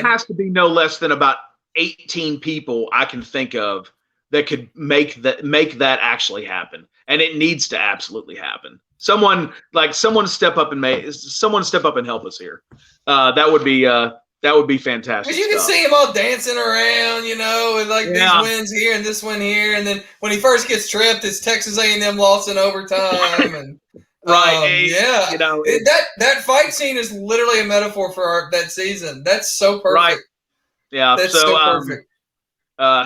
has to be no less than about 18 people I can think of that could make that actually happen, and it needs to absolutely happen. Someone step up and help us here. That would be fantastic. Because you can see him all dancing around, with these wins here and this one here, and then when he first gets tripped, it's Texas A&M lost in overtime, and right. That fight scene is literally a metaphor for that season. That's so perfect. Right. Yeah. That's so perfect.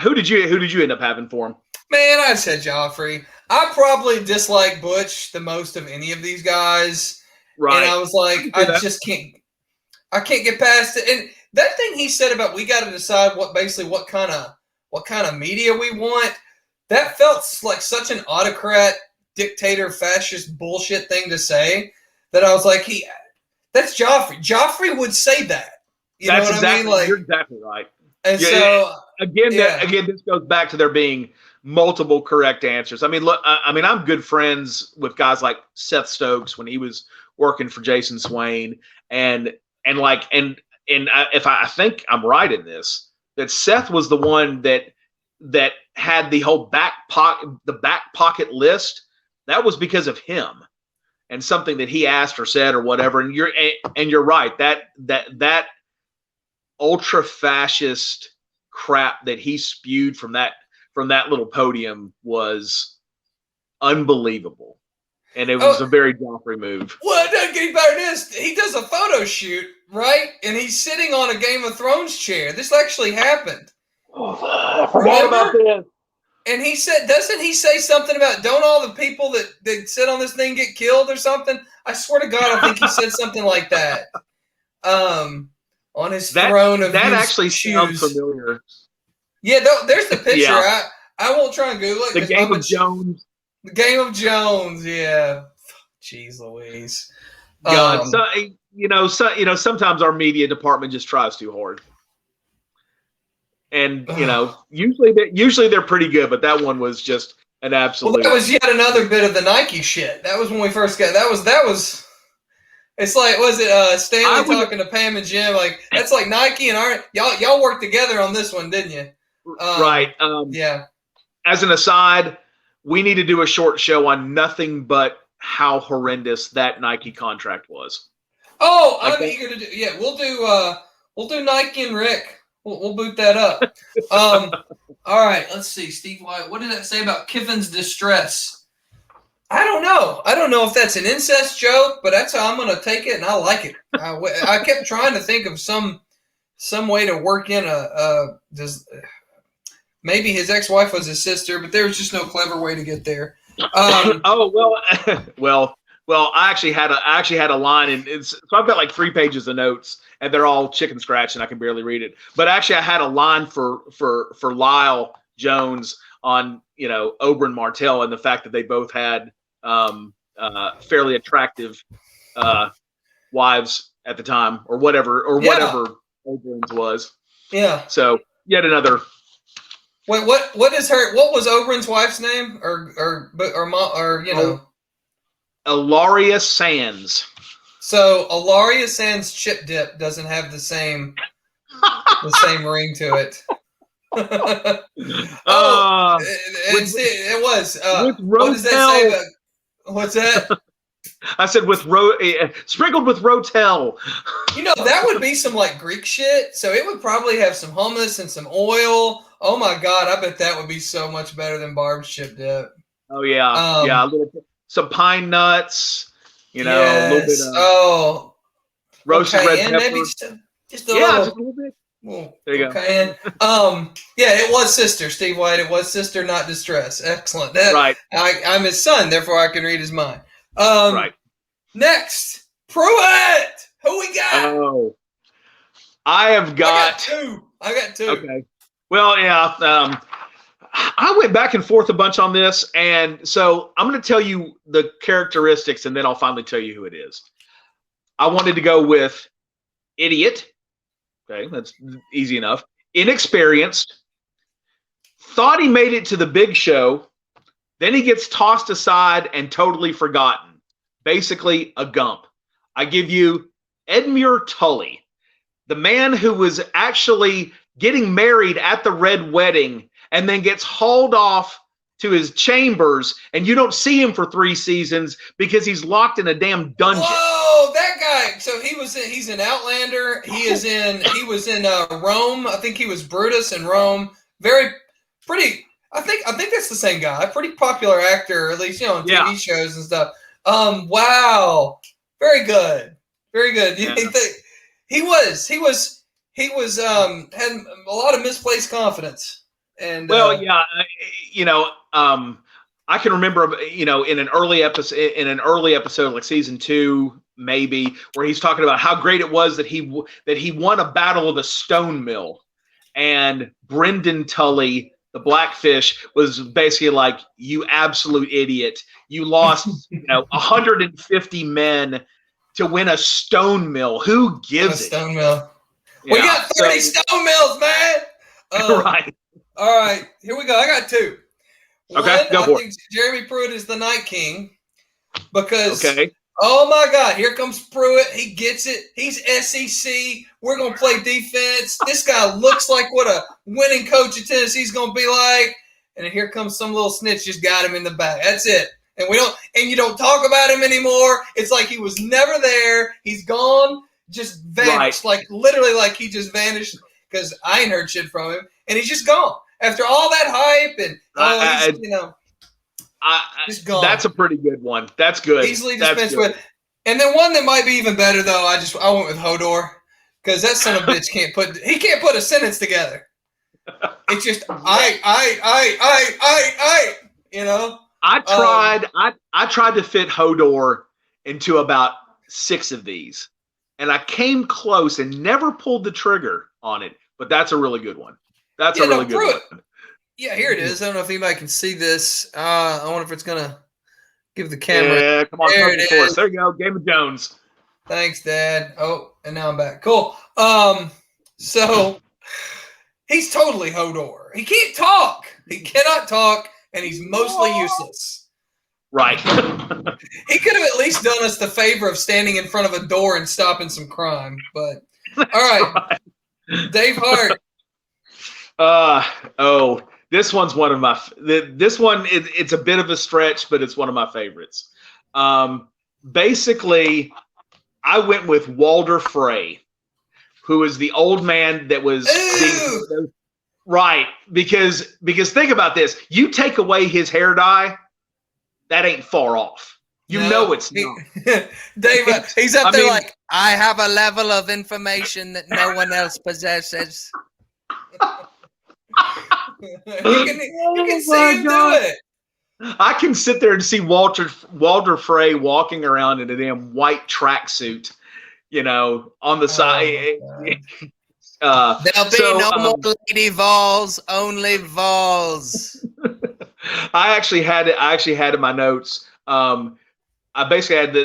Who did you end up having for him? Man, I said Joffrey. I probably dislike Butch the most of any of these guys. Right. And I was like, I can't get past it. And that thing he said about we got to decide what kind of what kind of media we want. That felt like such an autocrat, dictator, fascist bullshit thing to say that I was like, that's Joffrey. Joffrey would say that. You know what I mean? Like, you're exactly right. And so again, this goes back to there being multiple correct answers. I mean, look, I'm good friends with guys like Seth Stokes when he was working for Jason Swain, and if I think I'm right in this, that Seth was the one that had the whole back pocket list. That was because of him and something that he asked or said or whatever. And you're right. That ultra fascist crap that he spewed from that little podium was unbelievable. And it was a very Joffrey move. Well, it doesn't get any better than this. He does a photo shoot, right? And he's sitting on a Game of Thrones chair. This actually happened. I forgot about this. And he said, doesn't he say something about, don't all the people that sit on this thing get killed or something? I swear to God, I think he said something like that. On his throne of that his actually shoes. sounds familiar. Yeah, there's the picture. Yeah. I won't try and Google it. The Game of Jones. The Game of Jones, yeah. Jeez Louise. God, sometimes our media department just tries too hard. And usually they're pretty good, but that one was just an absolute. Well, that was yet another bit of the Nike shit. That was when we first got. That was. It's like, was it Stanley talking to Pam and Jim? Like, that's like Nike and y'all worked together on this one, didn't you? Right. Yeah. As an aside, we need to do a short show on nothing but how horrendous that Nike contract was. Oh, I'm eager to do. Yeah, we'll do Nike and Rick. We'll boot that up. All right, let's see. Steve White, what did that say about Kiffin's distress? I don't know. I don't know if that's an incest joke, but that's how I'm going to take it, and I like it. I kept trying to think of some way to work in maybe his ex-wife was his sister, but there was just no clever way to get there. Well, I actually had a line, and so I've got like 3 pages of notes, and they're all chicken scratch, and I can barely read it. But actually, I had a line for Lyle Jones on Oberyn Martell and the fact that they both had fairly attractive wives at the time, or whatever Oberyn's was. Yeah. So yet another. Wait, what was Oberyn's wife's name, or Ilaria Sands. So Ilaria Sands chip dip doesn't have the same ring to it. It was. What does that say about? What's that? I said sprinkled with Rotel. That would be some like Greek shit. So it would probably have some hummus and some oil. Oh my God, I bet that would be so much better than Barb's chip dip. Oh yeah, some pine nuts. A little bit of roasted red pepper. Maybe just a little bit. There you go. It was sister, Steve White. It was sister, not distress. Excellent. Right. I'm his son, therefore I can read his mind. Right. Next, Pruitt. Who we got? Oh, I got two. Okay. Well, yeah. I went back and forth a bunch on this, and so I'm going to tell you the characteristics, and then I'll finally tell you who it is. I wanted to go with idiot. Okay, that's easy enough. Inexperienced. Thought he made it to the big show. Then he gets tossed aside and totally forgotten. Basically, a gump. I give you Edmure Tully, the man who was actually getting married at the Red Wedding and then gets hauled off to his chambers, and you don't see him for 3 seasons because he's locked in a damn dungeon. Whoa, that guy! So he's in Outlander. He was in Rome. I think he was Brutus in Rome. Pretty. I think that's the same guy. A pretty popular actor, at least on TV shows and stuff. Wow, very good, very good. Yeah. He had a lot of misplaced confidence. And I can remember, in an early episode, like season 2, maybe, where he's talking about how great it was that he won a battle of a stone mill, and Brendan Tully, the Blackfish, was basically like, "You absolute idiot! You lost, 150 men to win a stone mill. Who gives a it?" stone mill. Yeah, We got 30 stone mills, man. Right. All right, here we go. I got two. Okay, One, go I for think Jeremy Pruitt is the Night King because, Okay. oh my God, here comes Pruitt. He gets it. He's SEC. We're going to play defense. This guy looks like what a winning coach at Tennessee's going to be like. And here comes some little snitch just got him in the back. That's it. And you don't talk about him anymore. It's like he was never there. He's gone, just vanished. Right. Like literally like he just vanished because I ain't heard shit from him. And he's just gone. After all that hype and just gone. That's a pretty good one. That's good. Easily dispensed with. And then one that might be even better though. I went with Hodor because that son of a bitch can't put a sentence together. It's just I. I tried to fit Hodor into about 6 of these, and I came close and never pulled the trigger on it. But that's a really good one. That's a really good one. Yeah, here it is. I don't know if anybody can see this. I wonder if it's gonna give the camera. Yeah, come on, there it is. There you go. Game of Jones. Thanks, Dad. Oh, and now I'm back. Cool. So he's totally Hodor. He can't talk. He cannot talk, and he's mostly useless. Right. He could have at least done us the favor of standing in front of a door and stopping some crime. But all right. Dave Hart. This one's one of my. This one it's a bit of a stretch, but it's one of my favorites. Basically, I went with Walder Frey, who is the old man that was right. Because think about this: you take away his hair dye, that ain't far off. You know it's not. Dave, he's up there like, I have a level of information that no one else possesses. you can see him do it. I can sit there and see Walter Frey walking around in a damn white tracksuit, on the side. There'll be no more Lady Vols, only Vols. I actually had it in my notes. I basically had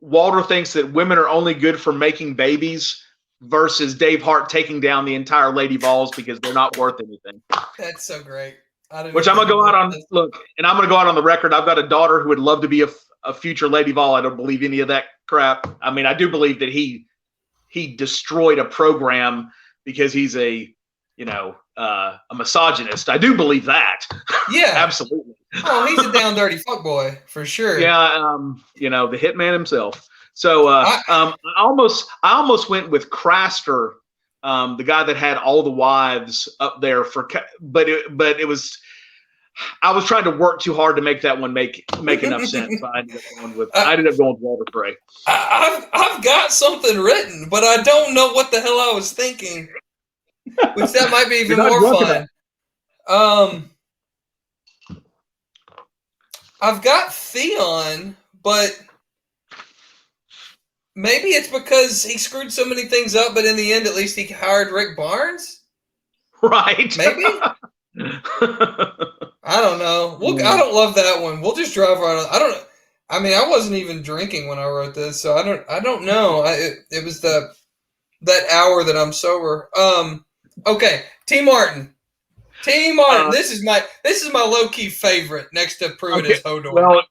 Walter thinks that women are only good for making babies versus Dave Hart taking down the entire Lady Vols because they're not worth anything. That's so great. Which I'm going to go out on, and I'm going to go out on the record. I've got a daughter who would love to be a future Lady Vol. I don't believe any of that crap. I mean, I do believe that he destroyed a program because he's a misogynist. I do believe that. Yeah. Absolutely. Oh, he's a down dirty fuckboy for sure. Yeah, the hitman himself. So I almost went with Craster, the guy that had all the wives up there but it was I was trying to work too hard to make that one make enough sense. So I ended up going with Walter Frey. I've got something written, but I don't know what the hell I was thinking. Which that might be even more fun. I've got Theon, but maybe it's because he screwed so many things up, but in the end, at least he hired Rick Barnes? Right. Maybe? I don't know. I don't love that one. We'll just drive right on. I wasn't even drinking when I wrote this, so I don't know. It was that hour that I'm sober. Okay, T. Martin. This is my low-key favorite next to Pruitt as Hodor.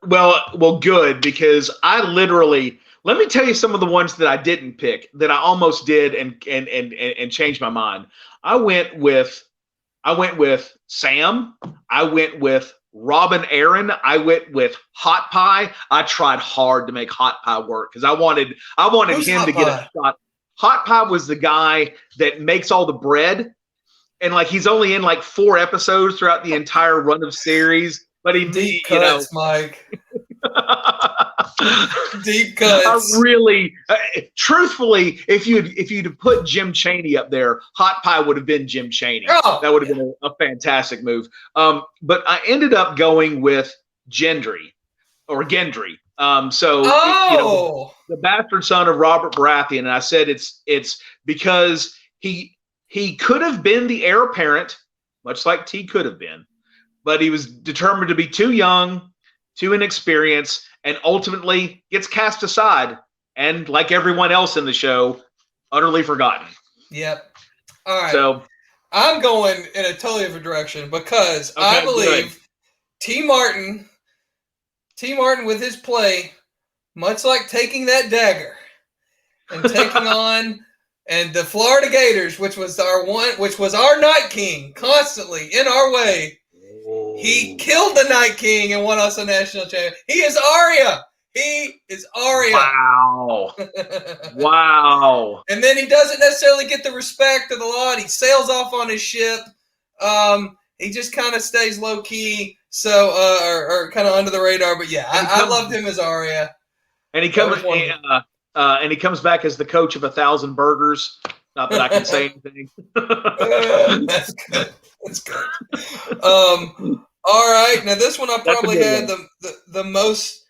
Well, good, because I literally, let me tell you some of the ones that I didn't pick that I almost did and changed my mind. I went with Sam. I went with Robin Aaron. I went with Hot Pie. I tried hard to make Hot Pie work because I wanted him to get a shot. Hot Pie was the guy that makes all the bread, and he's only in 4 episodes throughout the entire run of series. But he deep cuts, Mike. Deep cuts. I really, truthfully, if you'd put Jim Chaney up there, Hot Pie would have been Jim Chaney. Oh, that would have been a fantastic move. But I ended up going with Gendry. The bastard son of Robert Baratheon, and I said it's because he he could have been the heir apparent, much like T could have been, but he was determined to be too young, too inexperienced, and ultimately gets cast aside and, like everyone else in the show, utterly forgotten. Yep. All right. So I'm going in a totally different direction because I believe T. Martin with his play, much like taking that dagger and taking on and the Florida Gators, which was our Night King, constantly in our way. He killed the Night King and won us a national championship. He is Arya. Wow. Wow. And then he doesn't necessarily get the respect of the law. And he sails off on his ship. He just kind of stays low key, so or kind of under the radar. But yeah, I loved him as Arya. And he comes and he comes back as the coach of 1,000 burgers. Not that I can say anything. That's good. That's good. All right. Now this one I probably had the most.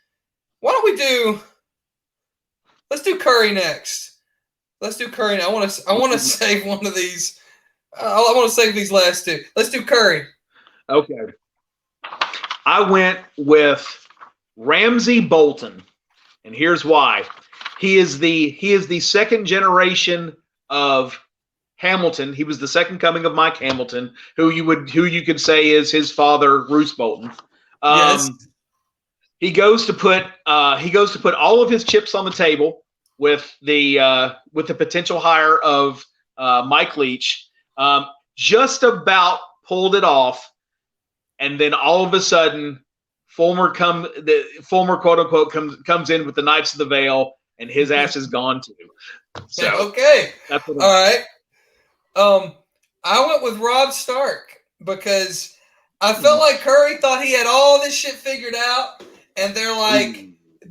Why don't we do? Let's do Curry next. Let's do Curry. I want to save one of these. I want to save these last two. Let's do Curry. Okay. I went with Ramsey Bolton, and here's why. He is the second generation of Hamilton. He was the second coming of Mike Hamilton, who you could say is his father, Roose Bolton. Yes. He goes to put all of his chips on the table with the potential hire of Mike Leach. Just about pulled it off, and then all of a sudden, Fulmer quote unquote comes in with the Knights of the Vale, and his ass is gone too. So okay, that's what all right. I went with Rob Stark because I felt like Curry thought he had all this shit figured out, and they're like,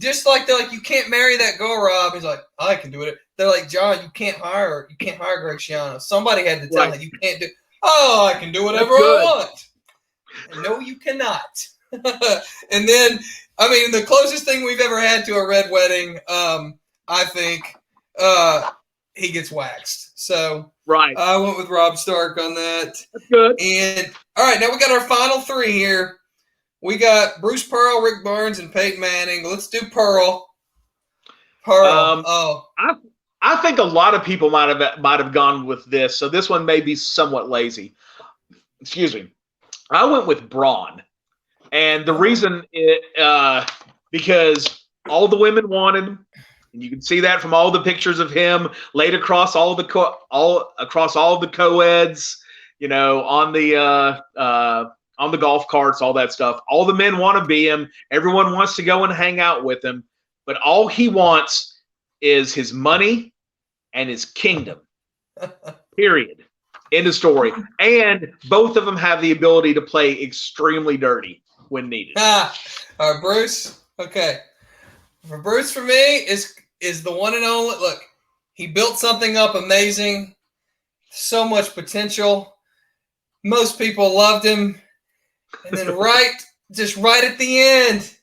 you can't marry that girl, Rob. He's like, I can do it. They're like, John, you can't hire Greg Schiano. Somebody had to tell him you can't do. Oh, I can do whatever I want. And no, you cannot. And then, I mean, the closest thing we've ever had to a red wedding, I think, he gets waxed. So I went with Rob Stark on that. That's good. And all right, now we got our final three here. We got Bruce Pearl, Rick Barnes, and Peyton Manning. Let's do Pearl. I think a lot of people might have gone with this, so this one may be somewhat lazy. Excuse me. I went with Braun, and the reason because all the women wanted him, and you can see that from all the pictures of him laid across all the co-eds, on the golf carts, all that stuff. All the men want to be him. Everyone wants to go and hang out with him, but all he wants is his money and his kingdom. Period. End of story. And both of them have the ability to play extremely dirty when needed. All right, Bruce. Okay. For Bruce, for me, is the one and only. Look, he built something up amazing. So much potential. Most people loved him. And then right at the end,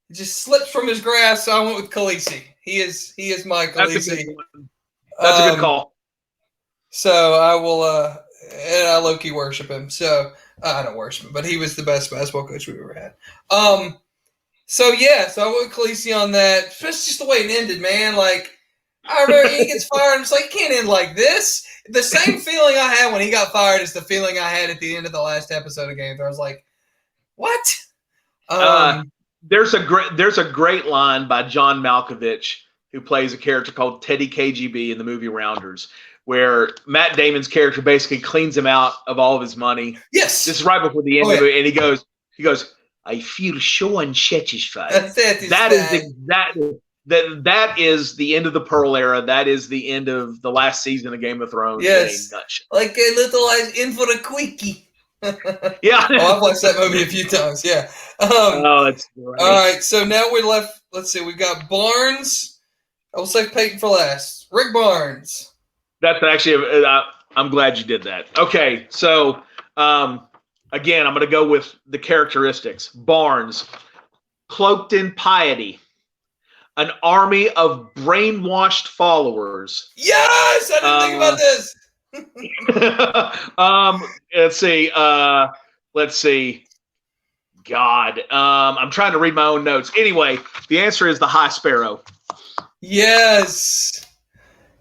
it just slipped from his grasp. So I went with Khaleesi. He is my Khaleesi. That's a good call. So I will, and I low-key worship him. So I don't worship him, but he was the best basketball coach we've ever had. So I went with Khaleesi on that. Especially just the way it ended, man. Like, I remember he gets fired, and it's like, it can't end like this. The same feeling I had when he got fired is the feeling I had at the end of the last episode of Game of Thrones. I was like, what? There's a great line by John Malkovich, who plays a character called Teddy KGB in the movie Rounders, where Matt Damon's character basically cleans him out of all of his money. Yes. This is right before the end of it, and he goes, I feel so unsatisfied. That is the end of the Pearl era. That is the end of the last season of Game of Thrones. Yes. Like a little in for a quickie. Yeah. I've watched that movie a few times. Yeah. It's great. All right. So now we're left. Let's see. We've got Barnes. I will save Peyton for last. Rick Barnes. That's actually. I'm glad you did that. Okay. So again, I'm going to go with the characteristics. Barnes, cloaked in piety, an army of brainwashed followers. Yes, I didn't think about this. Let's see. Let's see. God, I'm trying to read my own notes. Anyway, the answer is the High Sparrow. Yes.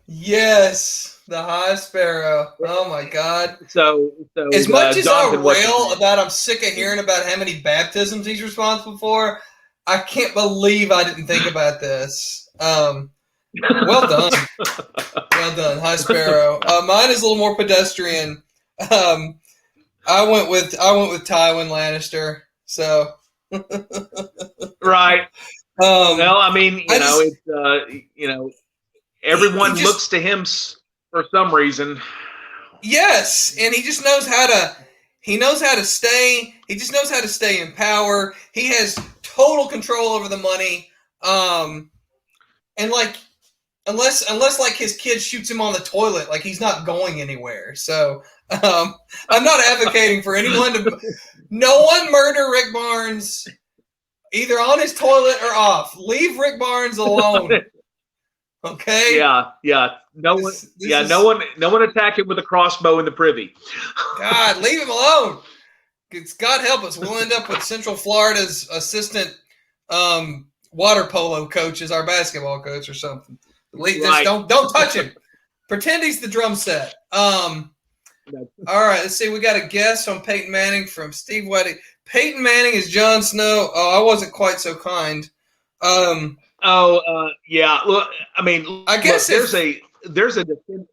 Yes. The High Sparrow. Oh my God. So as much as Jonathan, I rail about, I'm sick of hearing about how many baptisms he's responsible for. I can't believe I didn't think about this. Well done. Well done, High Sparrow. Mine is a little more pedestrian. I went with Tywin Lannister. So right. Well, I mean, everyone looks to him for some reason. Yes, and he just knows how to. He knows how to stay. He just knows how to stay in power. He has total control over the money. And like, unless like his kid shoots him on the toilet, like he's not going anywhere. So I'm not advocating for anyone to. No one murder Rick Barnes, either on his toilet or off. Leave Rick Barnes alone. Okay. Yeah. No one attack him with a crossbow in the privy. God, leave him alone. God help us. We'll end up with Central Florida's assistant water polo coach as our basketball coach or something. Right. Don't touch him. Pretend he's the drum set. All right, let's see. We got a guess on Peyton Manning from Steve Weddy. Peyton Manning is Jon Snow. Oh, I wasn't quite so kind. Yeah. Look, I mean, I guess there's a definitive.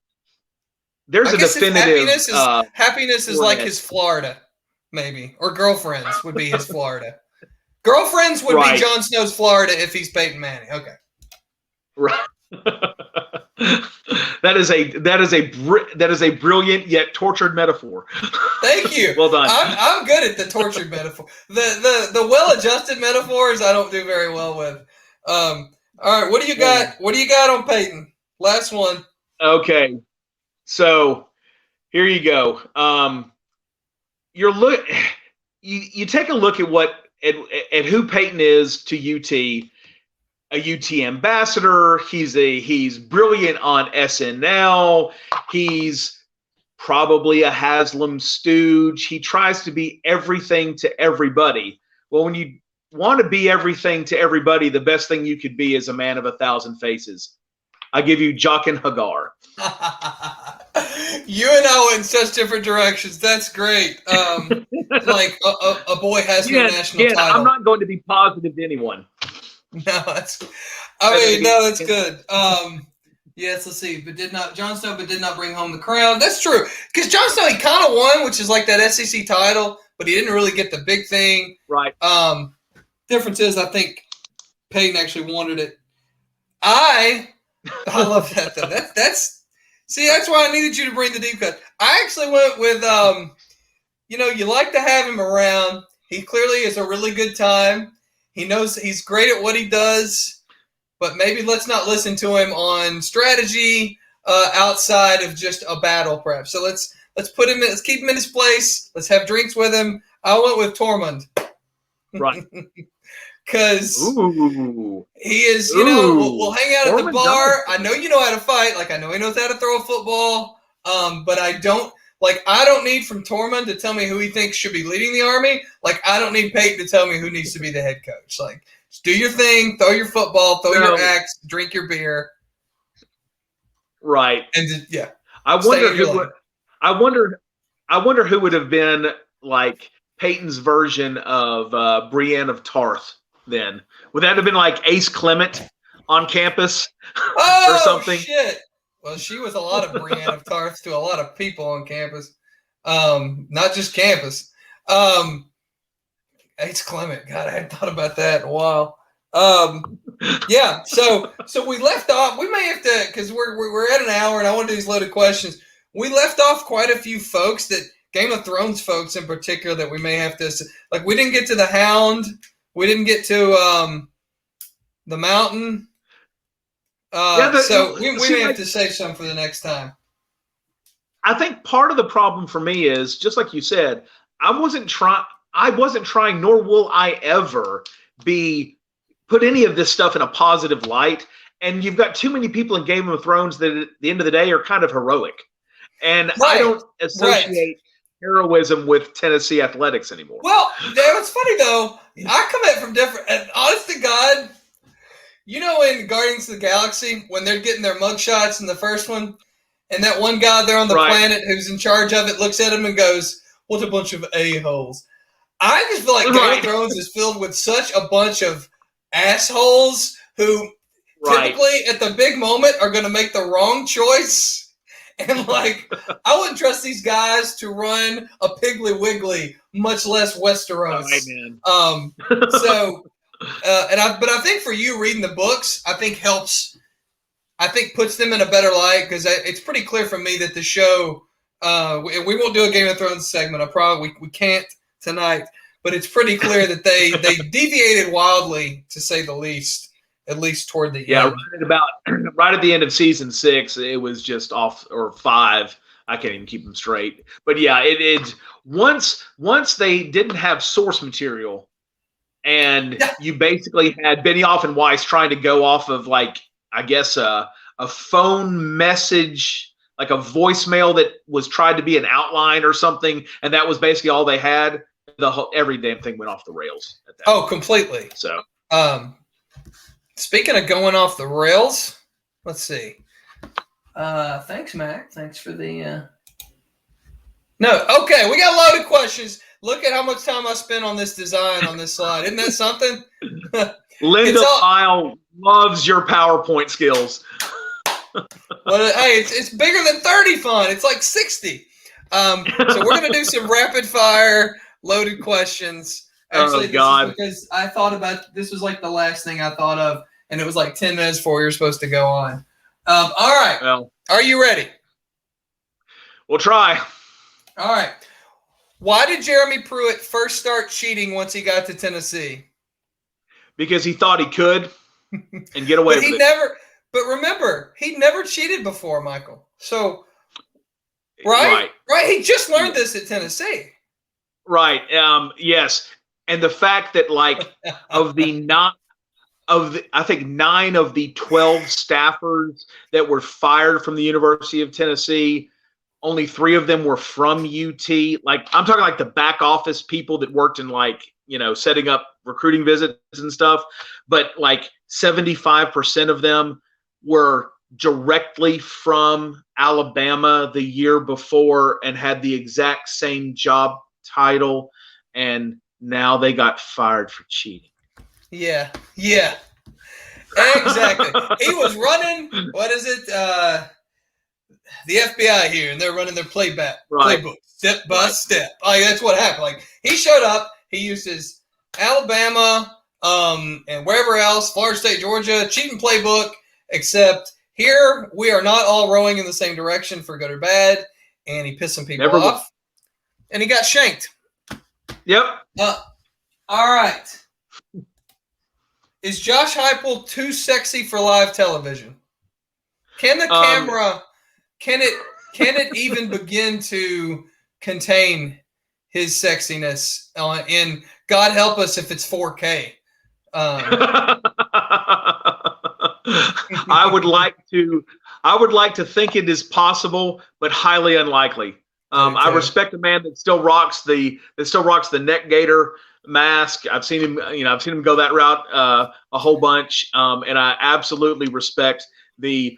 Happiness is like his Florida, maybe, or girlfriends would be his Florida. Girlfriends would be Jon Snow's Florida if he's Peyton Manning. Okay. Right. That is a brilliant yet tortured metaphor. Thank you. Well done. I'm good at the tortured metaphor. The well-adjusted metaphors I don't do very well with. All right, what do you got? What do you got on Peyton? Last one. Okay, so here you go. You take a look at who Peyton is to UT. A UT ambassador. He's brilliant on SNL. He's probably a Haslam stooge. He tries to be everything to everybody. Well, when you want to be everything to everybody, the best thing you could be is a man of 1,000 faces. I give you Jaqen Hagar. You and I went in such different directions. That's great. Like a boy has no national title. I'm not going to be positive to anyone. No, that's good. Yes, let's see. Jon Snow did not bring home the crown. That's true. Because Jon Snow, he kind of won, which is like that SEC title, but he didn't really get the big thing. Right. Difference is, I think Peyton actually wanted it. I love that though. That's why I needed you to bring the deep cut. I actually went with you like to have him around. He clearly is a really good time. He knows he's great at what he does, but maybe let's not listen to him on strategy outside of just a battle prep. So let's keep him in his place. Let's have drinks with him. I went with Tormund. Right. Because he is, we'll hang out at the bar. I know you know how to fight. Like, I know he knows how to throw a football. But I don't need from Tormund to tell me who he thinks should be leading the army. Like, I don't need Peyton to tell me who needs to be the head coach. Like, just do your thing, throw your football, throw your axe, drink your beer. Right. And yeah. I wonder who would have been like Peyton's version of Brienne of Tarth then. Would that have been like Ace Clement on campus or something? Shit. Well, she was a lot of Brienne of Tarth to a lot of people on campus. Not just campus. Ace Clement. God, I hadn't thought about that in a while. Yeah, so we left off. We may have to, because we're at an hour and I want to do these loaded questions. We left off quite a few folks, that Game of Thrones folks in particular, that we may have to, like, we didn't get to the Hound. We didn't get to the Mountain. So we may have to save some for the next time. I think part of the problem for me is, just like you said, I wasn't trying, nor will I ever put any of this stuff in a positive light. And you've got too many people in Game of Thrones that at the end of the day are kind of heroic. And Right. I don't associate heroism with Tennessee athletics anymore. Well, it's funny though. I come at it from different. And honest to God, you know, in Guardians of the Galaxy when they're getting their mugshots in the first one, and that one guy there on the planet who's in charge of it looks at him and goes, "What a bunch of a-holes." I just feel like Game of Thrones is filled with such a bunch of assholes who typically at the big moment are going to make the wrong choice. And like, I wouldn't trust these guys to run a Piggly Wiggly, much less Westeros. But I think for you reading the books, I think helps. I think puts them in a better light because it's pretty clear for me that the show. We won't do a Game of Thrones segment. We can't tonight, but it's pretty clear that they deviated wildly, to say the least. At least toward the end. Right at the end of season 6, it was just off, or 5. I can't even keep them straight. But yeah, it once they didn't have source material, and you basically had Benioff and Weiss trying to go off of like, I guess a phone message, like a voicemail that was tried to be an outline or something, and that was basically all they had. Every damn thing went off the rails at that point. Completely. So speaking of going off the rails, let's see. Thanks, Mac. Thanks for the. No, okay, we got loaded questions. Look at how much time I spent on this design on this slide. Isn't that something? Linda Lyle loves your PowerPoint skills. Well, hey, it's bigger than 30 font. It's like 60. So we're going to do some rapid fire loaded questions. Actually, this is because I thought about this was like the last thing I thought of, and it was like 10 minutes before we were supposed to go on. All right. Well, are you ready? We'll try. All right. Why did Jeremy Pruitt first start cheating once he got to Tennessee? Because he thought he could and get away with it. But remember, he never cheated before, Michael. So, right? He just learned this at Tennessee. Right. Yes. And the fact that like I think 9 of the 12 staffers that were fired from the University of Tennessee, only 3 of them were from UT. Like, I'm talking like the back office people that worked in like, you know, setting up recruiting visits and stuff. But like 75% of them were directly from Alabama the year before and had the exact same job title, and now they got fired for cheating. Yeah, exactly. He was running, what is it, the FBI here, and they're running their playbook, step by step. Like, that's what happened. Like, he showed up, he used his Alabama and wherever else, Florida State, Georgia, cheating playbook, except here we are not all rowing in the same direction for good or bad, and he pissed some people off, and he got shanked. Yep. All right. Is Josh Heupel too sexy for live television? Can the camera, can it even begin to contain his sexiness in God help us if it's 4K? I would like to think it is possible, but highly unlikely. I respect a man that still rocks the neck gaiter mask. I've seen him go that route a whole bunch, and I absolutely respect the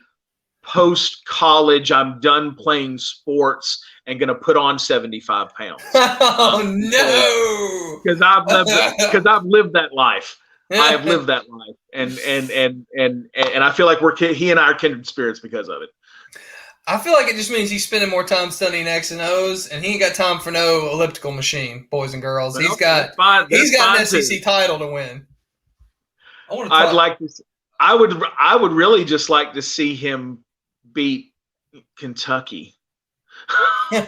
post-college. I'm done playing sports and going to put on 75 pounds. Oh no! Because I've lived that life. I have lived that life, and I feel like he and I are kindred spirits because of it. I feel like it just means he's spending more time studying X and O's, and he ain't got time for no elliptical machine, boys and girls. Well, he's got an SEC title to win. I would really just like to see him beat Kentucky. Man,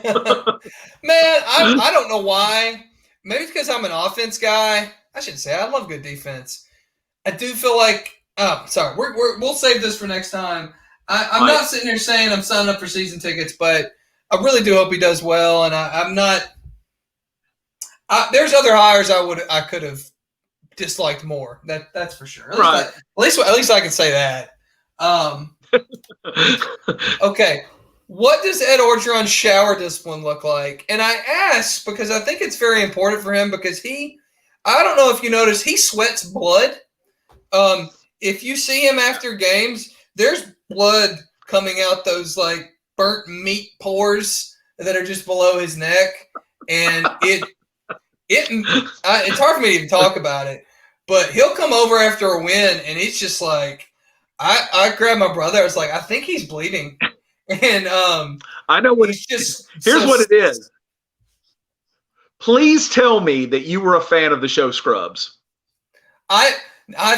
I don't know why. Maybe it's because I'm an offense guy. I should say I love good defense. I do feel like we'll save this for next time. I'm not sitting here saying I'm signing up for season tickets, but I really do hope he does well. And I'm not. There's other hires I could have disliked more. That's for sure. At least I can say that. Okay, what does Ed Orgeron's shower discipline look like? And I ask because I think it's very important for him because I don't know if you notice, he sweats blood. If you see him after games, there's blood coming out those like burnt meat pores that are just below his neck. And it's hard for me to even talk about it, but he'll come over after a win and it's just like, I grabbed my brother. I was like, I think he's bleeding. And I know what he's just. Here's what it is. Please tell me that you were a fan of the show Scrubs. I've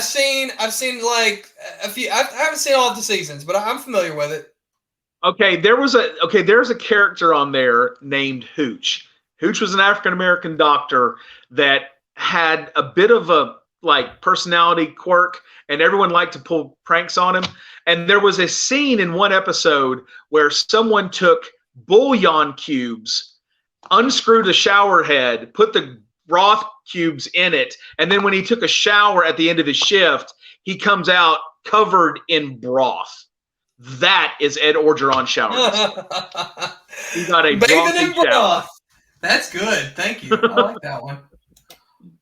seen like a few. I haven't seen all of the seasons, but I'm familiar with it. Okay, there's a character on there named Hooch. Hooch was an African American doctor that had a bit of a like personality quirk, and everyone liked to pull pranks on him. And there was a scene in one episode where someone took bouillon cubes, unscrewed a shower head, put the broth cubes in it, and then when he took a shower at the end of his shift, he comes out covered in broth. That is Ed Orgeron shower. He got a bathing in broth. Shower. That's good. Thank you. I like that one.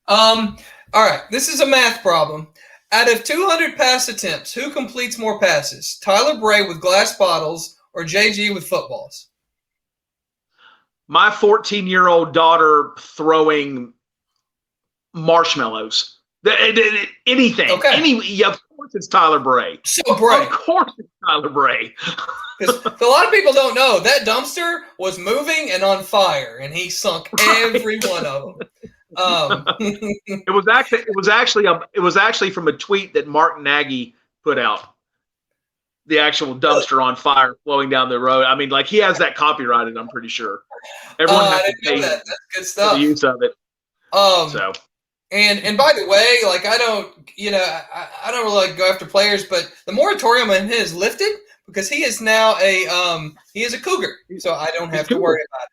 All right. This is a math problem. Out of 200 pass attempts, who completes more passes? Tyler Bray with glass bottles or JG with footballs? My 14-year-old daughter throwing marshmallows. Anything. Okay. Of course it's Tyler Bray. So Bray. Of course it's Tyler Bray. Because a lot of people don't know that dumpster was moving and on fire, and he sunk every one of them. It was actually from a tweet that Mark Nagy put out. The actual dumpster on fire flowing down the road. I mean, like he has that copyrighted. I'm pretty sure. Everyone has to pay that. That's good stuff. For the use of it. So. And by the way, like I don't really like go after players, but the moratorium on him is lifted because he is now he is a Cougar, so I don't have to worry about it.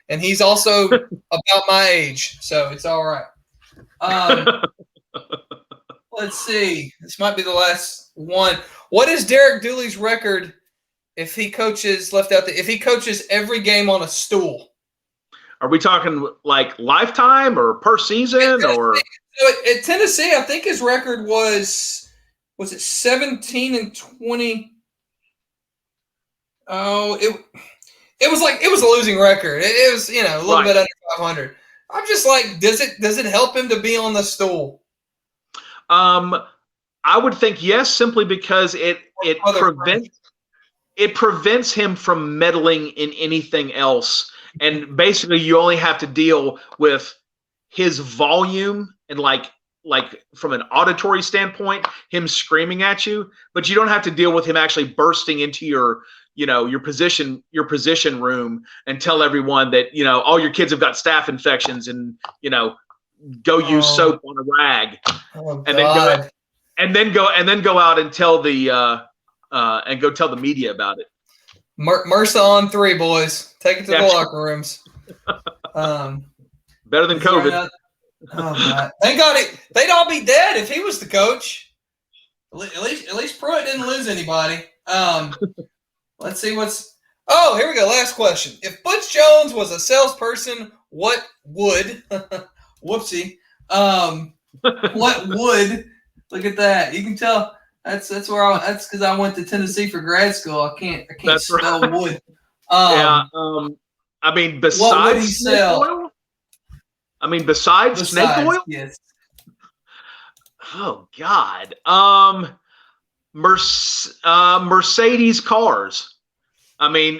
And he's also about my age, so it's all right. Let's see. This might be the last one. What is Derek Dooley's record if he coaches if he coaches every game on a stool? Are we talking like lifetime or per season or? At Tennessee, I think his record was it 17-20? Oh, it was a losing record. It was, a little bit under 500. I'm just like, does it help him to be on the stool? I would think yes, simply because it prevents him from meddling in anything else. And basically you only have to deal with his volume and like from an auditory standpoint, him screaming at you, but you don't have to deal with him actually bursting into your position room and tell everyone that, all your kids have got staph infections and, go use soap on a rag and then go out and tell the tell the media about it. MRSA on 3, boys. Take it to the locker rooms. Better than COVID. Oh God! Thank God they'd all be dead if he was the coach. At least Pruitt didn't lose anybody. Let's see what's. Oh, here we go. Last question. If Butch Jones was a salesperson, what would? Whoopsie. What would? Look at that. You can tell. That's because I went to Tennessee for grad school. I can't spell right. Wood. I mean, besides snake oil? Besides snake oil? Yes. Oh God. Mercedes cars. I mean,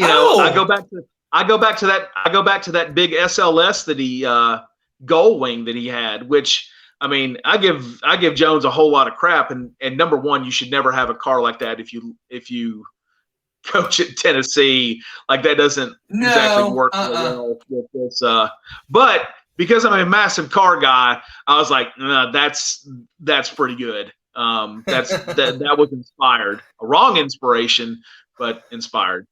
I go back to that big SLS that he Gull Wing that he had, which I mean, I give Jones a whole lot of crap, and number one, you should never have a car like that if you coach at Tennessee. Like that doesn't exactly work well with this. But because I'm a massive car guy, I was like, that's pretty good. That was inspired, a wrong inspiration, but inspired.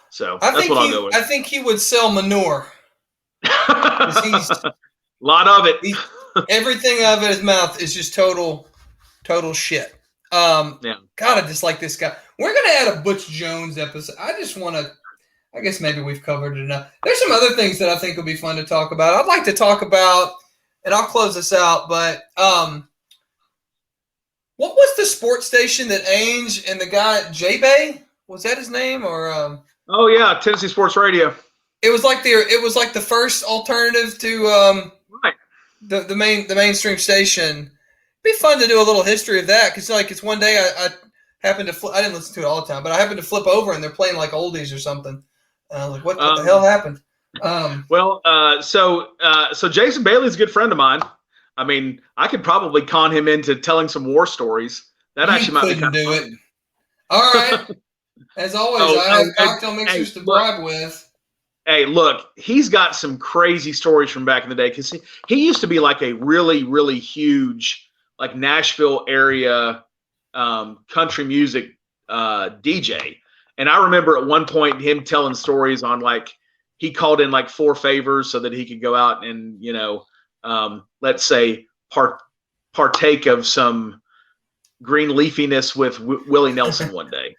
So that's what I'll go with. I think he would sell manure. A lot of it. Everything out of his mouth is just total shit. Yeah. God, I dislike this guy. We're going to add a Butch Jones episode. I just want to, I guess maybe we've covered it enough. There's some other things that I think would be fun to talk about. I'd like to talk about, and I'll close this out, but what was the sports station that Ainge and the guy, J-Bay, was that his name? Or Oh yeah, Tennessee Sports Radio. it was like the first alternative to Right. the mainstream station. It'd be fun to do a little history of that, because it's one day I happened to I didn't listen to it all the time, but I happened to flip over and they're playing like oldies or something. And I was like, what the hell happened? So Jason Bailey's a good friend of mine. I mean, I could probably con him into telling some war stories. That actually might be kind of fun. It. All right. As always, I have cocktail mixers to bribe with. Hey, look, he's got some crazy stories from back in the day, because he used to be like a really, really huge, like Nashville area country music DJ. And I remember at one point him telling stories on, like, he called in like 4 favors so that he could go out and, let's say partake of some green leafiness with Willie Nelson one day.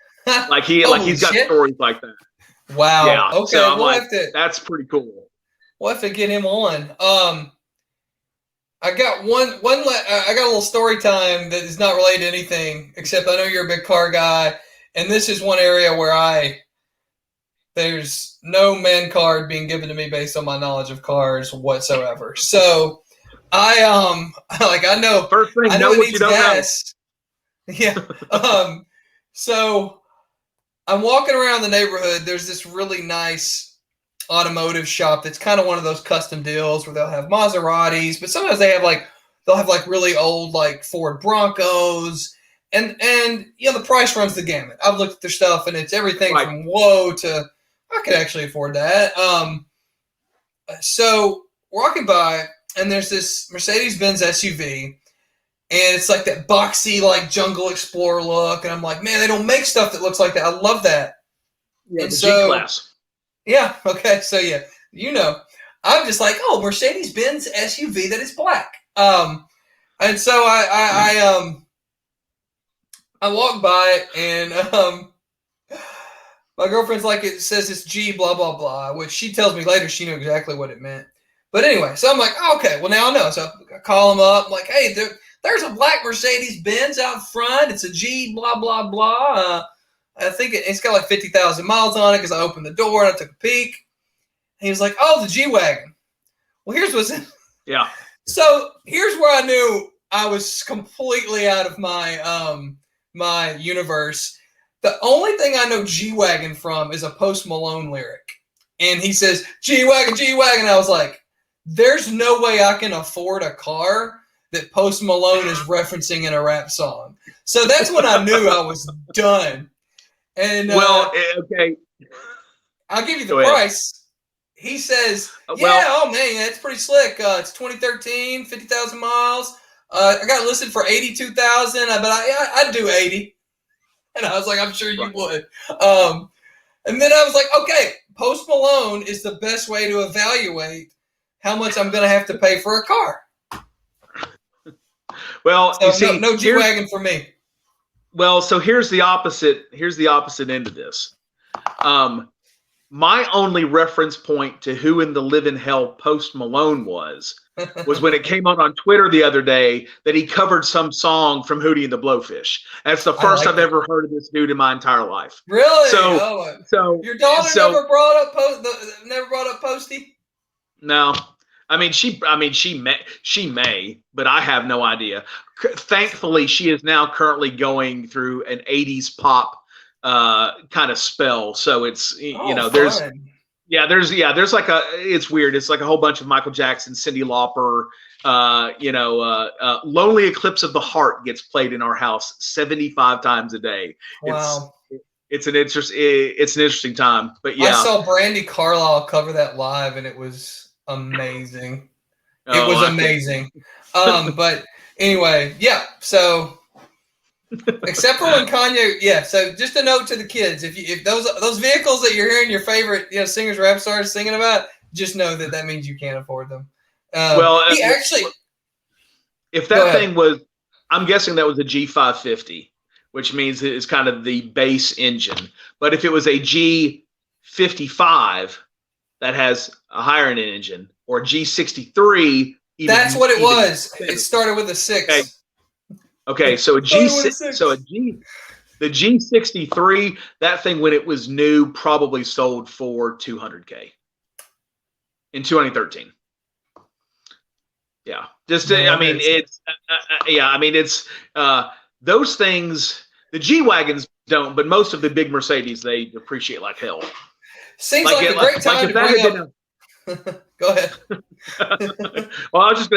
He's got stories like that. Wow. Yeah. Okay. So that's pretty cool. We'll have to get him on. I got I got a little story time that is not related to anything, except I know you're a big car guy, and this is one area where there's no man card being given to me based on my knowledge of cars whatsoever. So I know first thing, I know what you don't gas. Know. Yeah. So I'm walking around the neighborhood. There's this really nice automotive shop that's kind of one of those custom deals where they'll have Maseratis, but sometimes they'll have really old like Ford Broncos, and the price runs the gamut. I've looked at their stuff and it's everything from whoa to I could actually afford that. So walking by, and there's this Mercedes-Benz SUV. And it's like that boxy, like Jungle Explorer look. And I'm like, man, they don't make stuff that looks like that. I love that. Yeah, and the G-Class. Yeah, okay. So, yeah, I'm just like, oh, Mercedes-Benz SUV that is black. And so I walk by, and my girlfriend's like, it says it's G, blah, blah, blah, which she tells me later she knew exactly what it meant. But anyway, so I'm like, oh, okay, well, now I know. So I call them up. I'm like, hey, there's a black Mercedes-Benz out front. It's a G, blah, blah, blah. I think it's got like 50,000 miles on it because I opened the door and I took a peek. And he was like, oh, the G-Wagon. Well, here's what's in. Yeah. So here's where I knew I was completely out of my my universe. The only thing I know G-Wagon from is a Post Malone lyric. And he says, G-Wagon, G-Wagon. I was like, there's no way I can afford a car that Post Malone is referencing in a rap song. So that's when I knew I was done. And okay, I'll give you the price. He says, oh man, that's pretty slick. It's 2013, 50,000 miles. I got it listed for 82,000, but I'd do 80. And I was like, I'm sure you would. And then I was like, okay, Post Malone is the best way to evaluate how much I'm going to have to pay for a car. Well, so you see, no G-Wagon for me. Well, so here's the opposite. Here's the opposite end of this. My only reference point to who in the living hell Post Malone was when it came out on Twitter the other day that he covered some song from Hootie and the Blowfish. That's the first I've ever heard of this dude in my entire life. Really? So your daughter never brought up Posty? No. I mean, she may, but I have no idea. Thankfully, she is now currently going through an 80s pop kind of spell. So it's, there's like it's weird. It's like a whole bunch of Michael Jackson, Cyndi Lauper, Lonely Eclipse of the Heart gets played in our house 75 times a day. Wow. It's an interesting time, but yeah. I saw Brandy Carlisle cover that live and it was amazing. It was amazing. But anyway, yeah. So, except for when Kanye, yeah. So, just a note to the kids: if those vehicles that you're hearing your favorite singers, rap stars singing about, just know that means you can't afford them. If that thing was, I'm guessing that was a G550. which means it's kind of the base engine. But if it was a G55 that has a higher end engine, or G63, that's what it was. It started with a 6. Okay, so the G63, that thing when it was new probably sold for $200K in 2013. Yeah, just I mean it's those things. The G wagons don't, but most of the big Mercedes, they depreciate like hell. Seems like a great time to bring up. Go ahead. Well, I was just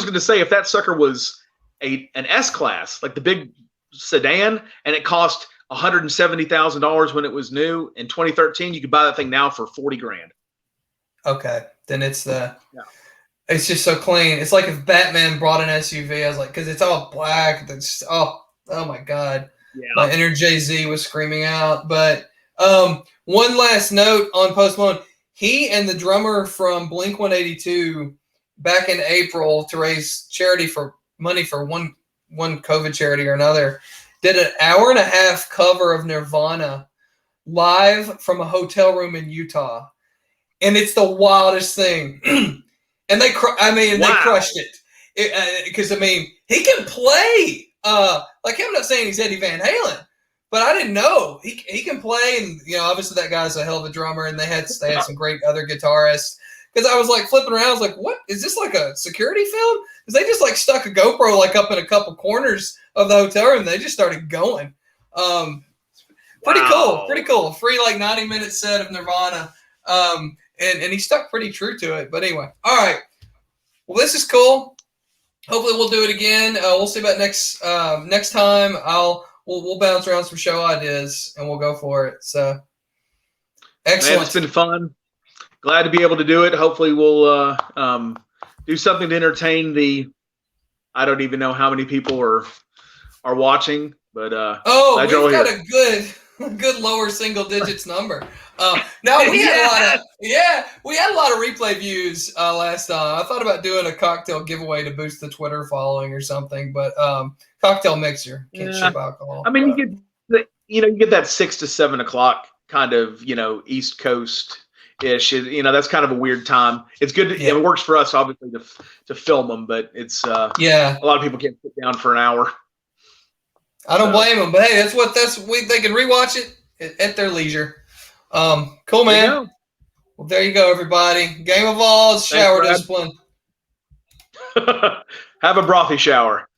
gonna say, if that sucker was an S class, like the big sedan, and it cost $170,000 when it was new in 2013, you could buy that thing now for $40,000. Okay, then it's it's just so clean. It's like if Batman brought an SUV. I was like, because it's all black. That's oh my god. Yeah. My inner Jay-Z was screaming out. But one last note on Post Malone. He and the drummer from Blink-182 back in April to raise charity for money for one COVID charity or another, did an 1.5-hour cover of Nirvana live from a hotel room in Utah. And it's the wildest thing. And they crushed it. Because, he can play. Like, I'm not saying he's Eddie Van Halen, but I didn't know he can play. And, obviously that guy's a hell of a drummer, and they had some great other guitarists. Because I was like flipping around, I was like, "What is this, like a security film?" Because they just like stuck a GoPro like up in a couple corners of the hotel room. They just started going. Pretty cool. Free like 90-minute set of Nirvana. And he stuck pretty true to it. But anyway, all right. Well, this is cool. Hopefully we'll do it again. We'll see about next time. We'll bounce around some show ideas and we'll go for it. So excellent. Man, it's been fun. Glad to be able to do it. Hopefully we'll do something to entertain I don't even know how many people are watching, but we've got a good lower single digits number. No, we had a lot of replay views last time. I thought about doing a cocktail giveaway to boost the Twitter following or something, but cocktail mixer can't ship alcohol. You get that 6 to 7 o'clock kind of East Coast ish. That's kind of a weird time. It's good. It works for us obviously to film them, but it's a lot of people can't sit down for an hour. I don't blame them, but hey, they can rewatch it at their leisure. Cool, man. Well, there you go, everybody. Game of Vols, shower discipline. Have a brothy shower.